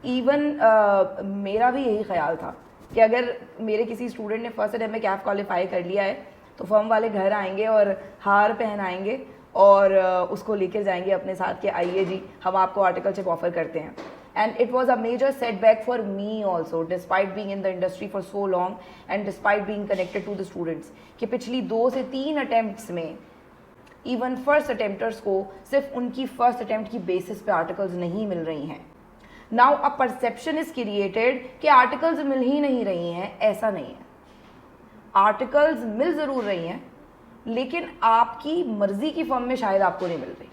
इवन मेरा भी यही ख्याल था कि अगर मेरे किसी स्टूडेंट ने फर्स्ट अटैम्प्ट में कैफ क्वालिफाई कर लिया है तो फर्म वाले घर आएंगे और हार पहनाएंगे और उसको लेकर जाएंगे अपने साथ कि आइए जी हम आपको आर्टिकलशिप ऑफर करते हैं। And it was a major setback for me also, despite being in the industry for so long and despite being connected to the students, कि पिछली 2 से 3 अटेम्प्ट्स में इवन फर्स्ट अटेम्प्टर्स को सिर्फ उनकी फर्स्ट अटेम्प्ट की बेसिस पे आर्टिकल्स नहीं मिल रही हैं। Now a perception is created कि आर्टिकल्स मिल ही नहीं रही हैं। ऐसा नहीं है, आर्टिकल्स मिल ज़रूर रही हैं, लेकिन आपकी मर्जी की फर्म में शायद आपको नहीं मिल रही।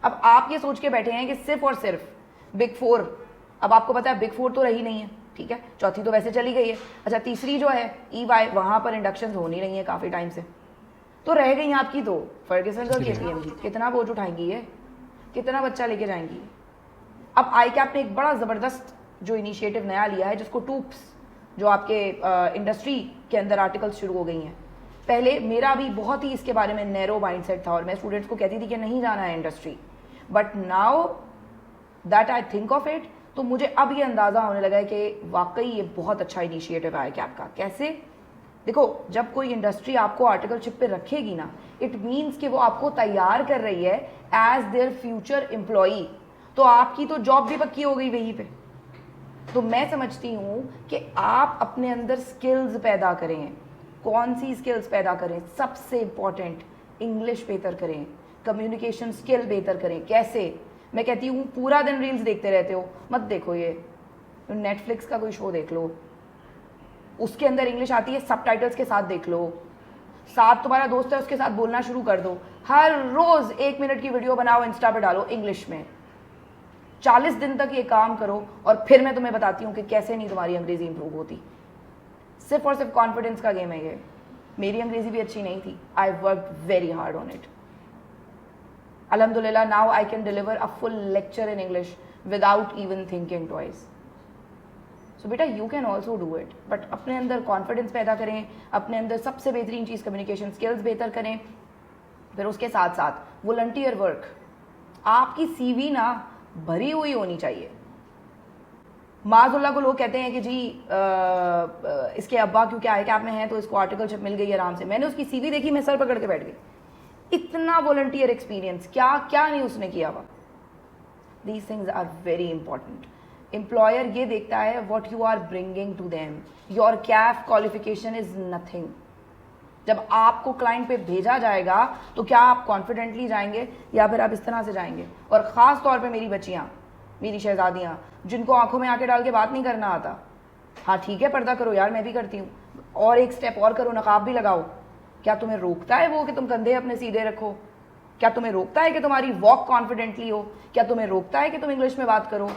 अब आप ये सोच के बैठे हैं कि सिर्फ और सिर्फ बिग 4, अब आपको पता है बिग 4 तो रही नहीं है, ठीक है, चौथी तो वैसे चली गई है। अच्छा, तीसरी जो है EY, वहाँ पर इंडक्शंस हो नहीं रही हैं काफ़ी टाइम से, तो रह गई आपकी 2 फर्ग्यूसन और KPMG। कितना बोझ उठाएंगी ये, कितना बच्चा लेके जाएंगी? अब ICAP ने एक बड़ा ज़बरदस्त जो इनिशिएटिव नया लिया है, जिसको टूप्स, जो आपके इंडस्ट्री के अंदर आर्टिकल्स शुरू हो गई हैं। पहले मेरा भी बहुत ही इसके बारे में नैरो माइंडसेट था और मैं स्टूडेंट्स को कहती थी कि नहीं जाना है industry, but now that I think of it, तो मुझे अब ये अंदाज़ा होने लगा है कि वाकई ये बहुत अच्छा इनिशिएटिव है ICAP का। कैसे? देखो, जब कोई इंडस्ट्री आपको आर्टिकलशिप पे रखेगी ना, इट मीन्स कि वो आपको तैयार कर रही है एज देयर फ्यूचर एम्प्लॉई, तो आपकी तो जॉब भी पक्की हो गई वहीं पे। तो मैं समझती हूँ कि आप अपने अंदर स्किल्स पैदा करें। कौन सी स्किल्स पैदा करें? सबसे इम्पॉर्टेंट, इंग्लिश बेहतर करें, कम्युनिकेशन स्किल बेहतर करें। कैसे? मैं कहती हूँ पूरा दिन रील्स देखते रहते हो, मत देखो, ये नेटफ्लिक्स का कोई शो देख लो, उसके अंदर इंग्लिश आती है, सबटाइटल्स के साथ देख लो। साथ तुम्हारा दोस्त है, उसके साथ बोलना शुरू कर दो। हर रोज़ 1 मिनट की वीडियो बनाओ, इंस्टा पे डालो इंग्लिश में। 40 दिन तक ये काम करो और फिर मैं तुम्हें बताती हूँ कि कैसे नहीं तुम्हारी अंग्रेजी इंप्रूव होती। सिर्फ और सिर्फ कॉन्फिडेंस का गेम है ये। मेरी अंग्रेजी भी अच्छी नहीं थी, I worked very hard on it. Alhamdulillah, now I can deliver a full lecture in English without even thinking twice. So बेटा, you can also do it, but अपने अंदर कॉन्फिडेंस पैदा करें, अपने अंदर सबसे बेहतरीन चीज़ कम्युनिकेशन स्किल्स बेहतर करें। फिर उसके साथ साथ वॉलंटियर वर्क, आपकी सीवी ना भरी हुई होनी चाहिए। माज़ुल्लाह को लोग कहते हैं कि जी इसके अब्बा क्योंकि ICAP में हैं तो इसको आर्टिकलशिप मिल गई आराम से। मैंने उसकी सीवी देखी, मैं सर पकड़ के बैठ गई। इतना वॉलंटियर एक्सपीरियंस, क्या क्या नहीं उसने किया हुआ। These things are very important. Employer ये देखता है what you are bringing to them. Your CAF qualification is nothing. जब आपको क्लाइंट पे भेजा जाएगा तो क्या आप कॉन्फिडेंटली जाएंगे या फिर आप इस तरह से जाएंगे? और ख़ास तौर पे मेरी बच्चियाँ, मेरी शहजादियाँ जिनको आंखों में आंखें डाल के बात नहीं करना आता। हाँ ठीक है, पर्दा करो यार, मैं भी करती हूँ, और एक स्टेप और करो, नकाब भी लगाओ। क्या तुम्हें रोकता है वो कि तुम कंधे अपने सीधे रखो? क्या तुम्हें रोकता है कि तुम्हारी वॉक कॉन्फिडेंटली हो? क्या तुम्हें रोकता है कि तुम इंग्लिश में बात करो?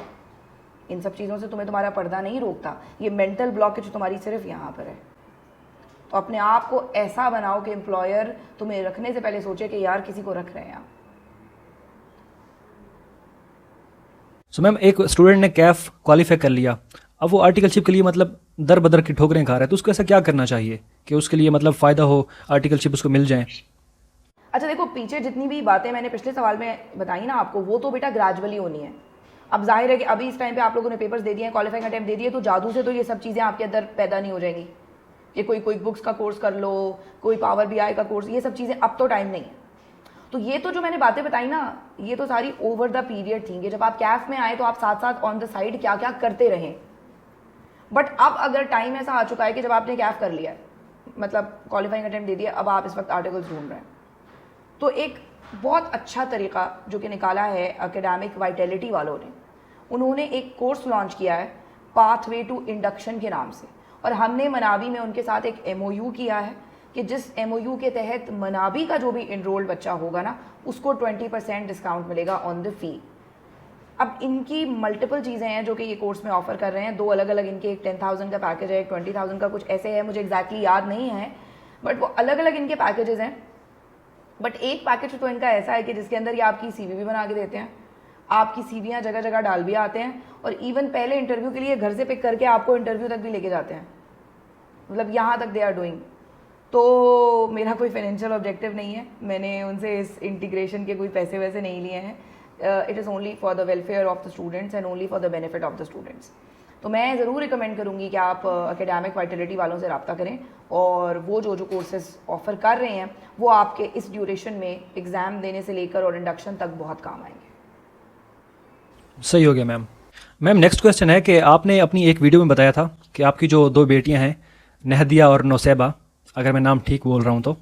इन सब चीज़ों से तुम्हें तुम्हारा पर्दा नहीं रोकता। ये मेंटल ब्लॉकेज तुम्हारी सिर्फ यहाँ पर है। तो अपने आप को ऐसा बनाओ कि एम्प्लॉयर तुम्हें रखने से पहले सोचे कि यार किसी को रख रहे हैं आप। सो मैम, एक स्टूडेंट ने कैफ क्वालिफाई कर लिया, अब वो आर्टिकलशिप के लिए मतलब दर बदर की ठोकरें खा रहा है, तो उसको ऐसा क्या करना चाहिए कि उसके लिए मतलब फ़ायदा हो, आर्टिकलशिप उसको मिल जाए? अच्छा देखो, पीछे जितनी भी बातें मैंने पिछले सवाल में बताई ना आपको, वो तो बेटा ग्रेजुअली होनी है। अब जाहिर है कि अभी इस टाइम पे आप लोगों ने पेपर्स दे दिए हैं, क्वालिफाइंग अटेम्प्ट दे दिए, तो जादू से तो ये सब चीज़ें आपके अंदर पैदा नहीं हो जाएंगी। ये कोई क्विक बुक्स का कोर्स कर लो, कोई पावर BI का कोर्स, ये सब चीज़ें अब तो टाइम नहीं है। तो ये तो जो मैंने बातें बताई ना, ये तो सारी ओवर द पीरियड थी कि जब आप कैफ में आए तो आप साथ साथ ऑन द साइड क्या क्या करते रहें। बट अब अगर टाइम ऐसा आ चुका है कि जब आपने कैफ कर लिया है, मतलब क्वालिफाइंग अटेम्प्ट दे दिया, अब आप इस वक्त आर्टिकल्स ढूंढ रहे हैं, तो एक बहुत अच्छा तरीका जो कि निकाला है एकेडमिक वाइटैलिटी वालों ने, उन्होंने एक कोर्स लॉन्च किया है पाथवे टू इंडक्शन के नाम से। और हमने मनावी में उनके साथ एक MOU किया है कि जिस MOU के तहत मनावी का जो भी इनरोल्ड बच्चा होगा ना, उसको 20% डिस्काउंट मिलेगा ऑन द फ़ी। अब इनकी मल्टीपल चीज़ें हैं जो कि ये कोर्स में ऑफ़र कर रहे हैं, दो अलग अलग इनके, एक 10,000 का पैकेज है, एक 20,000 का, कुछ ऐसे है, मुझे एग्जैक्टली याद नहीं है, बट वो अलग अलग इनके पैकेजेस हैं। बट एक पैकेज तो इनका ऐसा है कि जिसके अंदर ये आपकी CV भी बना के देते हैं, आपकी CVयाँ जगह जगह डाल भी आते हैं, और इवन पहले इंटरव्यू के लिए घर से पिक करके आपको इंटरव्यू तक भी लेके जाते हैं। मतलब यहाँ तक दे आर डूइंग। तो मेरा कोई फाइनेंशियल ऑब्जेक्टिव नहीं है, मैंने उनसे इस इंटीग्रेशन के कोई पैसे वैसे नहीं लिए हैं। It is only for the welfare of the students and only for the benefit of the students. तो मैं ज़रूर रिकमेंड करूँगी कि आप एकेडमिक वाइटैलिटी वालों से रब्ता करें, और वो जो कोर्सेज ऑफ़र कर रहे हैं वो आपके इस ड्यूरेशन में एग्ज़ाम देने से लेकर और इंडक्शन तक बहुत काम आएंगे। सही हो गया मैम। मैम, नेक्स्ट क्वेश्चन है कि आपने अपनी एक वीडियो में बताया था कि आपकी जो दो बेटियां हैं, नहदिया और नौसेबा, अगर मैं नाम ठीक बोल रहा हूँ तो,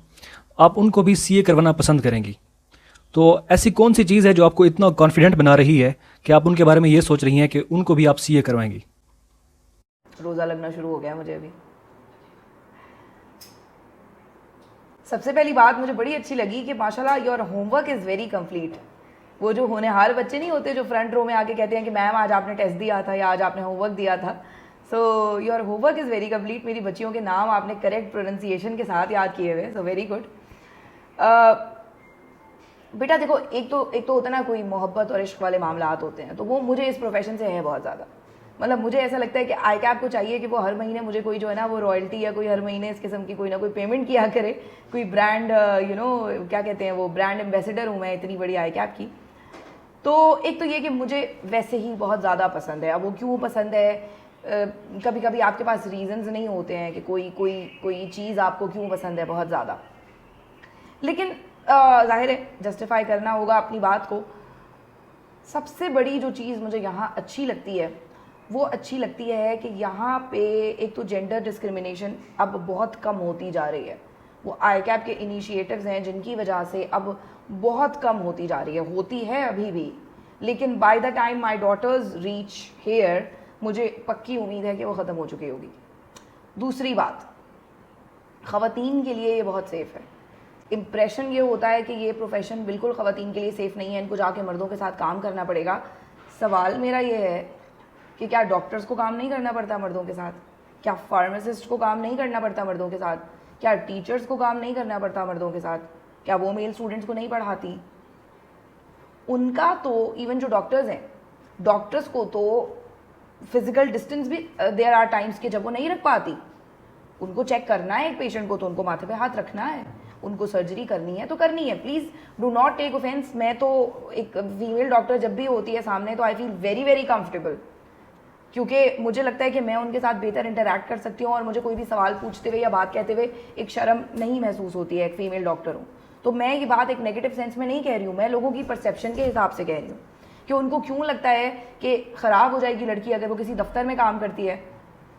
आप उनको भी CA करवाना पसंद करेंगी। तो ऐसी कौन सी चीज़ है जो आपको इतना कॉन्फिडेंट बना रही है कि आप उनके बारे में ये सोच रही हैं कि उनको भी आप CA करवाएंगी? रोज़ा लगना शुरू हो गया मुझे अभी। सबसे पहली बात मुझे बड़ी अच्छी लगी कि माशाल्लाह your homework is very complete. वो जो होनहार बच्चे नहीं होते जो फ्रंट रो में आके कहते हैं कि मैम आज आपने टेस्ट दिया था या आज आपने होमवर्क दिया था, so your homework is very complete. मेरी बच्चियों के नाम आपने करेक्ट प्रोनाउंसिएशन के साथ याद किए हुए, सो वेरी गुड। बेटा देखो, एक तो होता ना, कोई मोहब्बत और इश्क वाले मामलात होते हैं, तो वो मुझे इस प्रोफेशन से है बहुत ज़्यादा। मतलब मुझे ऐसा लगता है कि ICAP को चाहिए कि वो हर महीने मुझे कोई जो है ना वो रॉयल्टी या कोई हर महीने इस किस्म की कोई ना कोई पेमेंट किया करे। कोई ब्रांड क्या कहते हैं वो, ब्रांड एम्बेसडर हूँ मैं इतनी बड़ी ICAP की। तो एक तो ये कि मुझे वैसे ही बहुत ज़्यादा पसंद है। अब वो क्यों पसंद है, कभी कभी आपके पास रीजंस नहीं होते हैं कि कोई चीज़ आपको क्यों पसंद है बहुत ज़्यादा, लेकिन जाहिर है जस्टिफाई करना होगा अपनी बात को। सबसे बड़ी जो चीज़ मुझे यहाँ अच्छी लगती है वो अच्छी लगती है कि यहाँ पे एक तो जेंडर डिस्क्रिमिनेशन अब बहुत कम होती जा रही है। वो ICAP के इनिशिएटिव्स हैं जिनकी वजह से अब बहुत कम होती जा रही है, होती है अभी भी, लेकिन by the time my daughters reach here मुझे पक्की उम्मीद है कि वो ख़त्म हो चुकी होगी। दूसरी बात, ख़वातीन के लिए ये बहुत सेफ़ है। इम्प्रेशन ये होता है कि ये प्रोफेशन बिल्कुल ख़वातीन के लिए सेफ़ नहीं है, इनको जाके मर्दों के साथ काम करना पड़ेगा। सवाल मेरा ये है कि क्या डॉक्टर्स को काम नहीं करना पड़ता मर्दों के साथ? क्या फार्मासिस्ट को काम नहीं करना पड़ता मर्दों के साथ? क्या टीचर्स को काम नहीं करना पड़ता मर्दों के साथ? क्या वो मेल स्टूडेंट्स को नहीं पढ़ाती? उनका तो इवन जो डॉक्टर्स हैं, डॉक्टर्स को तो फिजिकल डिस्टेंस भी देयर आर टाइम्स के जब वो नहीं रख पाती, उनको चेक करना है एक पेशेंट को तो उनको माथे पे हाथ रखना है, उनको सर्जरी करनी है तो करनी है, please do not take offence. मैं तो एक फीमेल डॉक्टर जब भी होती है सामने तो I feel very very comfortable, क्योंकि मुझे लगता है कि मैं उनके साथ बेहतर इंटरैक्ट कर सकती हूँ और मुझे कोई भी सवाल पूछते हुए या बात कहते हुए एक शर्म नहीं महसूस होती है, एक फ़ीमेल डॉक्टर हूँ। तो मैं ये बात एक नेगेटिव सेंस में नहीं कह रही हूँ, मैं लोगों की परसेप्शन के हिसाब से कह रही हूँ कि उनको क्यों लगता है कि ख़राब हो जाएगी लड़की अगर वो किसी दफ्तर में काम करती है,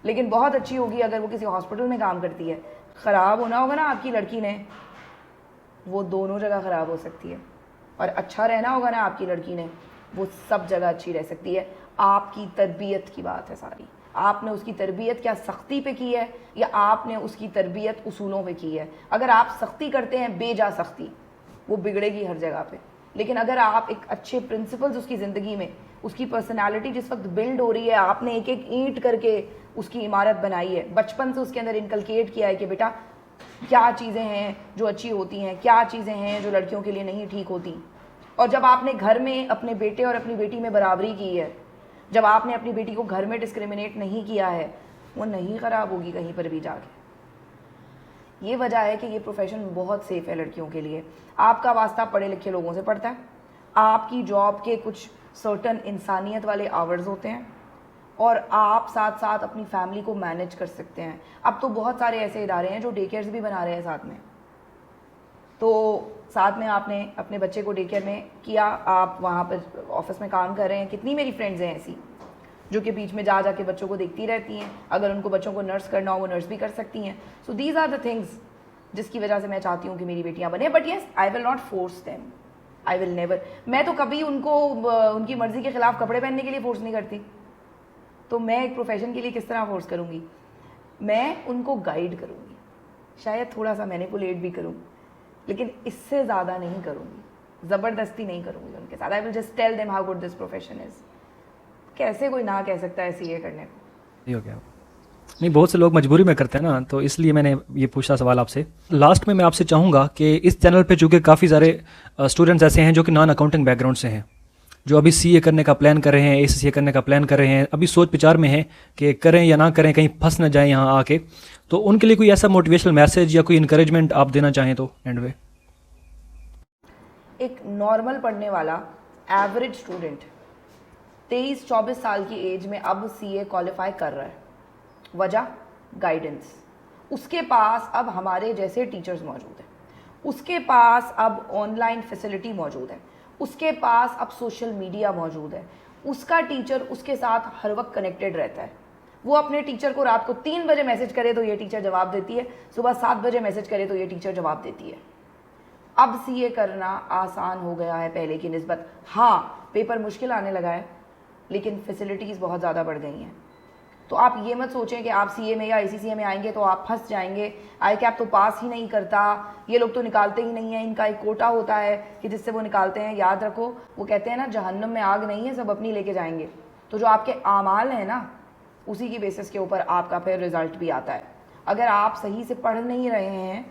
लेकिन बहुत अच्छी होगी अगर वो किसी हॉस्पिटल में काम करती है। ख़राब होना होगा ना आपकी लड़की ने, वो दोनों जगह ख़राब हो सकती है, और अच्छा रहना होगा ना आपकी लड़की ने, वो सब जगह अच्छी रह सकती है। आपकी तरबियत की बात है सारी, आपने उसकी तरबियत क्या सख्ती पे की है या आपने उसकी तरबियत उसूलों पे की है। अगर आप सख्ती करते हैं बेजा सख्ती, वो बिगड़ेगी हर जगह पे, लेकिन अगर आप एक अच्छे प्रिंसिपल्स उसकी ज़िंदगी में, उसकी पर्सनालिटी जिस वक्त बिल्ड हो रही है, आपने एक एक ईंट करके उसकी इमारत बनाई है, बचपन से उसके अंदर इनकलकेट किया है कि बेटा क्या चीज़ें हैं जो अच्छी होती हैं, क्या चीज़ें हैं जो लड़कियों के लिए नहीं ठीक होती, और जब आपने घर में अपने बेटे और अपनी बेटी में बराबरी की है, जब आपने अपनी बेटी को घर में डिस्क्रिमिनेट नहीं किया है, वो नहीं ख़राब होगी कहीं पर भी जाके। ये वजह है कि ये प्रोफेशन बहुत सेफ़ है लड़कियों के लिए। आपका वास्ता पढ़े लिखे लोगों से पड़ता है, आपकी जॉब के कुछ सर्टन इंसानियत वाले आवर्स होते हैं, और आप साथ साथ अपनी फैमिली को मैनेज कर सकते हैं। अब तो बहुत सारे ऐसे इदारे हैं जो डे केयर्स भी बना रहे हैं साथ में, तो साथ में आपने अपने बच्चे को डे केयर में किया, आप वहाँ पर ऑफिस में काम कर रहे हैं। कितनी मेरी फ्रेंड्स हैं ऐसी जो कि बीच में जा के बच्चों को देखती रहती हैं, अगर उनको बच्चों को नर्स करना हो वो नर्स भी कर सकती हैं। So these are the things जिसकी वजह से मैं चाहती हूँ कि मेरी बेटियाँ बने, but yes I will not force them, I will never. मैं तो कभी उनको उनकी मर्ज़ी के ख़िलाफ़ कपड़े पहनने के लिए फोर्स नहीं करती, तो मैं एक प्रोफेशन के लिए किस तरह फोर्स करूँगी। मैं उनको गाइड करूँगी, शायद थोड़ा सा मैनिपुलेट भी करूँ, लेकिन इससे ज़्यादा नहीं करूँगी, ज़बरदस्ती नहीं करूँगी उनके साथ। I will just tell them how good this profession is. कैसे कोई ना कह सकता है सीए करने को। ये हो गया। नहीं, बहुत से लोग मजबूरी में करते हैं ना, तो इसलिए मैंने ये पूछा सवाल आपसे। लास्ट में मैं आपसे चाहूँगा कि इस चैनल पे चूँकि काफ़ी सारे स्टूडेंट्स ऐसे हैं जो कि नॉन अकाउंटिंग बैकग्राउंड से हैं, जो अभी सीए करने का प्लान कर रहे हैं, एसीसीए करने का प्लान कर रहे हैं, अभी सोच विचार में है कि करें या ना करें, कहीं फंस ना जाएं यहाँ आके, तो उनके लिए कोई ऐसा मोटिवेशनल मैसेज या कोई इंकरेजमेंट आप देना चाहें तो एंड में। एक नॉर्मल पढ़ने वाला एवरेज स्टूडेंट 23-24 साल की एज में अब सीए क्वालिफाई कर रहा है, वजह गाइडेंस। उसके पास अब हमारे जैसे टीचर्स मौजूद हैं, उसके पास अब ऑनलाइन फैसिलिटी मौजूद है, उसके पास अब सोशल मीडिया मौजूद है, उसका टीचर उसके साथ हर वक्त कनेक्टेड रहता है। वो अपने टीचर को रात को 3 बजे मैसेज करे तो ये टीचर जवाब देती है, सुबह 7 बजे मैसेज करे तो ये टीचर जवाब देती है। अब सीए करना आसान हो गया है पहले की निस्बत। हाँ, पेपर मुश्किल आने लगा है, लेकिन फैसिलिटीज़ बहुत ज़्यादा बढ़ गई हैं। तो आप ये मत सोचें कि आप सीए में या एसीसीए में आएंगे तो आप फंस जाएंगे, आई कैप तो पास ही नहीं करता, ये लोग तो निकालते ही नहीं है, इनका एक कोटा होता है कि जिससे वो निकालते हैं। याद रखो, वो कहते हैं ना जहन्नुम में आग नहीं है, सब अपनी लेके जाएंगे। तो जो आपके आमाल हैं ना, उसी की बेसिस के ऊपर आपका फिर रिज़ल्ट भी आता है। अगर आप सही से पढ़ नहीं रहे हैं,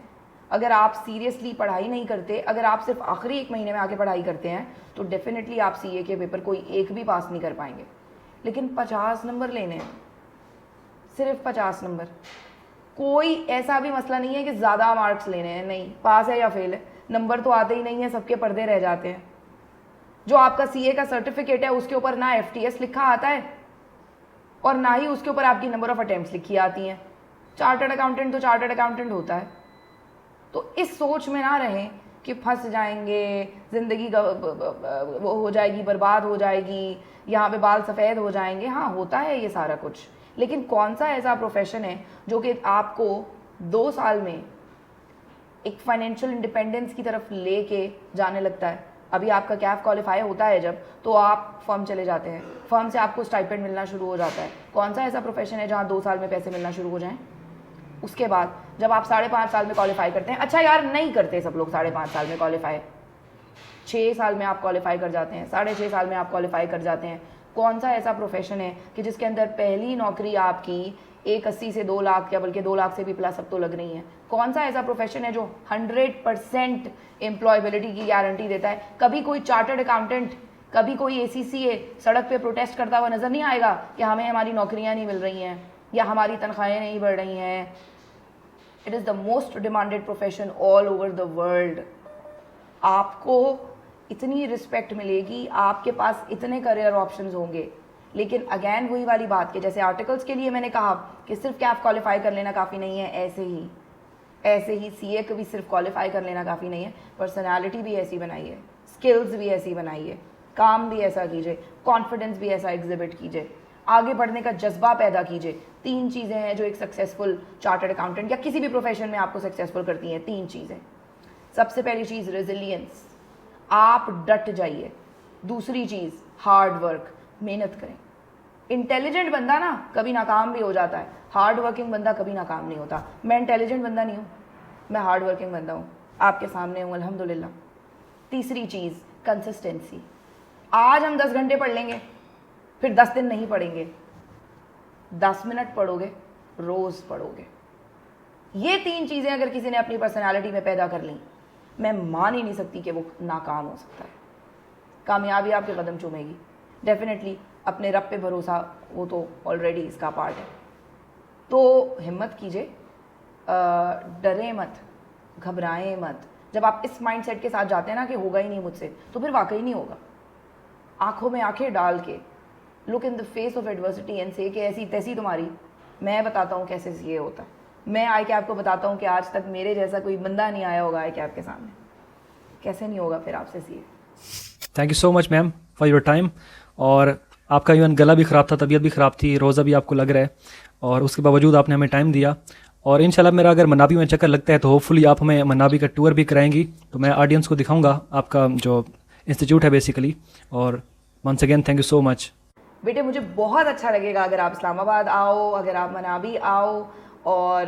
अगर आप सीरियसली पढ़ाई नहीं करते, अगर आप सिर्फ आखिरी 1 महीने में आके पढ़ाई करते हैं, तो डेफिनेटली आप सीए के पेपर कोई एक भी पास नहीं कर पाएंगे। लेकिन 50 नंबर लेने हैं, सिर्फ 50 नंबर। कोई ऐसा भी मसला नहीं है कि ज़्यादा मार्क्स लेने हैं, नहीं, पास है या फेल है, नंबर तो आते ही नहीं है, सबके पर्दे रह जाते हैं। जो आपका सीए का सर्टिफिकेट है उसके ऊपर ना एफटीएस लिखा आता है और ना ही उसके ऊपर आपकी नंबर ऑफ अटेम्प्ट्स लिखी आती हैं। चार्टर्ड अकाउंटेंट तो चार्टर्ड अकाउंटेंट होता है। तो इस सोच में ना रहें कि फंस जाएंगे, ज़िंदगी वो हो जाएगी, बर्बाद हो जाएगी, यहाँ पे बाल सफ़ेद हो जाएंगे। हाँ, होता है ये सारा कुछ, लेकिन कौन सा ऐसा प्रोफेशन है जो कि आपको 2 साल में एक फाइनेंशियल इंडिपेंडेंस की तरफ लेके जाने लगता है। अभी आपका कैफ क्वालिफाई होता है जब, तो आप फर्म चले जाते हैं, फर्म से आपको स्टाइपेंड मिलना शुरू हो जाता है। कौन सा ऐसा प्रोफेशन है जहाँ 2 साल में पैसे मिलना शुरू हो जाएं? उसके बाद जब आप 5.5 साल में क्वालिफाई करते हैं, अच्छा यार नहीं करते सब लोग 5.5 साल में क्वालिफाई, 6 साल में आप क्वालिफाई कर जाते हैं, 6.5 साल में आप क्वालिफाई कर जाते हैं। कौन सा ऐसा प्रोफेशन है कि जिसके अंदर पहली नौकरी आपकी 1.80 से 2 लाख या बल्कि 2 लाख से भी प्लस अब तो लग रही है? कौन सा ऐसा प्रोफेशन है जो 100% एम्प्लॉयबिलिटी की गारंटी देता है? कभी कोई चार्टर्ड अकाउंटेंट, कभी कोई एसीसीए सड़क पे प्रोटेस्ट करता हुआ नजर नहीं आएगा कि हमें हमारी नौकरियां नहीं मिल रही हैं या हमारी तनख्वाहें नहीं बढ़ रही हैं? It is the most demanded profession all over the world. आपको इतनी रिस्पेक्ट मिलेगी, आपके पास इतने करियर ऑप्शंस होंगे। लेकिन अगेन वही वाली बात कि जैसे आर्टिकल्स के लिए मैंने कहा कि सिर्फ कैफ क्वालिफाई कर लेना काफ़ी नहीं है, ऐसे ही सीए को भी सिर्फ क्वालिफाई कर लेना काफ़ी नहीं है। पर्सनालिटी भी ऐसी बनाइए, स्किल्स भी ऐसी बनाइए, काम भी ऐसा कीजिए, कॉन्फिडेंस भी ऐसा एग्जिबिट कीजिए, आगे बढ़ने का जज्बा पैदा कीजिए। 3 चीज़ें हैं जो एक सक्सेसफुल चार्टर्ड अकाउंटेंट या किसी भी प्रोफेशन में आपको सक्सेसफुल करती हैं। 3 चीज़ें। सबसे पहली चीज़ रेजिलियंस, आप डट जाइए। दूसरी चीज़ हार्ड वर्क, मेहनत करें। इंटेलिजेंट बंदा ना कभी नाकाम भी हो जाता है, हार्ड वर्किंग बंदा कभी नाकाम नहीं होता। मैं इंटेलिजेंट बंदा नहीं हूँ, मैं हार्ड वर्किंग बंदा हूँ, आपके सामने हूँ अल्हम्दुलिल्लाह। तीसरी चीज़ कंसिस्टेंसी। आज हम 10 घंटे पढ़ लेंगे, फिर 10 दिन नहीं पढ़ेंगे, 10 मिनट पढ़ोगे, रोज़ पढ़ोगे। ये 3 चीज़ें अगर किसी ने अपनी पर्सनालिटी में पैदा कर ली, मैं मान ही नहीं सकती कि वो नाकाम हो सकता है। कामयाबी आपके कदम चूमेगी डेफिनेटली। अपने रब पे भरोसा, वो तो ऑलरेडी इसका पार्ट है। तो हिम्मत कीजिए, डरें मत, घबराएं मत। जब आप इस माइंडसेट के साथ जाते हैं ना कि होगा ही नहीं मुझसे, तो फिर वाकई नहीं होगा। आंखों में आंखें डाल के look in the face of adversity and से कि ऐसी तैसी तुम्हारी, मैं बताता हूँ कैसे ये होता है। मैं आई कैप को बताता हूँ कि आज तक मेरे जैसा कोई बंदा नहीं आया होगा आई कैप के सामने, कैसे नहीं होगा फिर आपसे CA. Thank you so much ma'am for your time. और आपका इवन गला भी ख़राब था, तबीयत भी ख़राब थी, रोज़ा भी आपको लग रहा है, और उसके बावजूद आपने हमें टाइम दिया। और इंशाल्लाह मेरा अगर मनाबी में चक्कर लगता है तो होपफुली आप हमें मनाबी का टूर भी कराएंगी, तो मैं ऑडियंस को दिखाऊंगा आपका जो इंस्टीट्यूट है बेसिकली। और once again thank you so much. बेटे मुझे बहुत अच्छा लगेगा अगर आप इस्लामाबाद आओ, अगर आप मनाबी आओ, और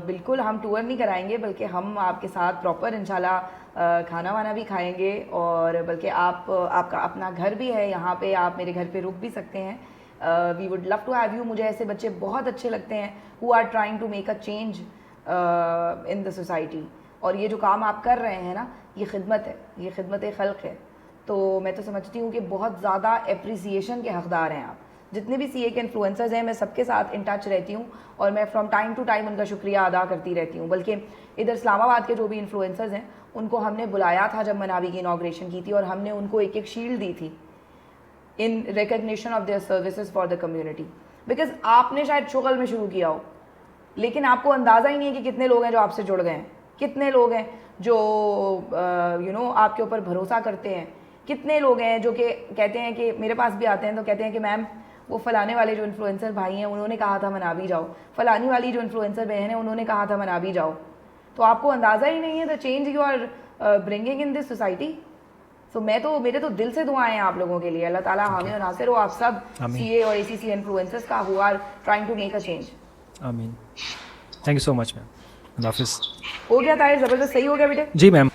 बिल्कुल हम टूर नहीं कराएंगे बल्कि हम आपके साथ प्रॉपर इंशाल्लाह खाना वाना भी खाएंगे। और बल्कि आपका अपना घर भी है यहाँ पे, आप मेरे घर पे रुक भी सकते हैं। We would love to have you. मुझे ऐसे बच्चे बहुत अच्छे लगते हैं who are trying to make a change in the society. और ये जो काम आप कर रहे हैं ना, ये खिदमत है, ये खिदमत खल्क है। तो मैं तो समझती हूँ कि बहुत ज़्यादा एप्रिसिएशन के हकदार हैं आप। जितने भी सीए के इन्फ्लुएंसर्स हैं, मैं सबके साथ इन टच रहती हूँ और मैं फ्रॉम टाइम टू टाइम उनका शुक्रिया अदा करती रहती हूँ। बल्कि इधर इस्लामाबाद के जो भी इन्फ्लुएंसर्स हैं उनको हमने बुलाया था जब मनाबी की इनॉग्रेशन की थी, और हमने उनको एक शील्ड दी थी in recognition of their services for the community. Because आपने शायद शुगल में शुरू किया हो, लेकिन आपको अंदाज़ा ही नहीं है कि कितने लोग हैं जो आपसे जुड़ गए हैं, कितने लोग हैं जो आपके ऊपर भरोसा करते हैं, कितने लोग हैं जो कि कहते हैं कि मेरे पास भी आते हैं तो कहते हैं कि मैम वो फलाने वाले जो इन्फ्लुएंसर भाई हैं उन्होंने कहा था मनाबी जाओ, फलानी वाली जो इन्फ्लुएंसर बहन है उन्होंने कहा था मनाबी जाओ। तो आपको अंदाज़ा ही नहीं है the change you are bringing in this society. So मेरे तो दिल से दुआएं हैं आप लोगों के लिए। अल्लाह ताला हामी और नासिर हो आप सब सीए और एसीसी इन्फ्लुएंसर्स का who are trying to make a change. आमीन। Thank you so much ma'am. अल्लाह हाफिज़। हो गया ताहिर, ज़बरदस्त सही हो गया बेटे। जी मैम।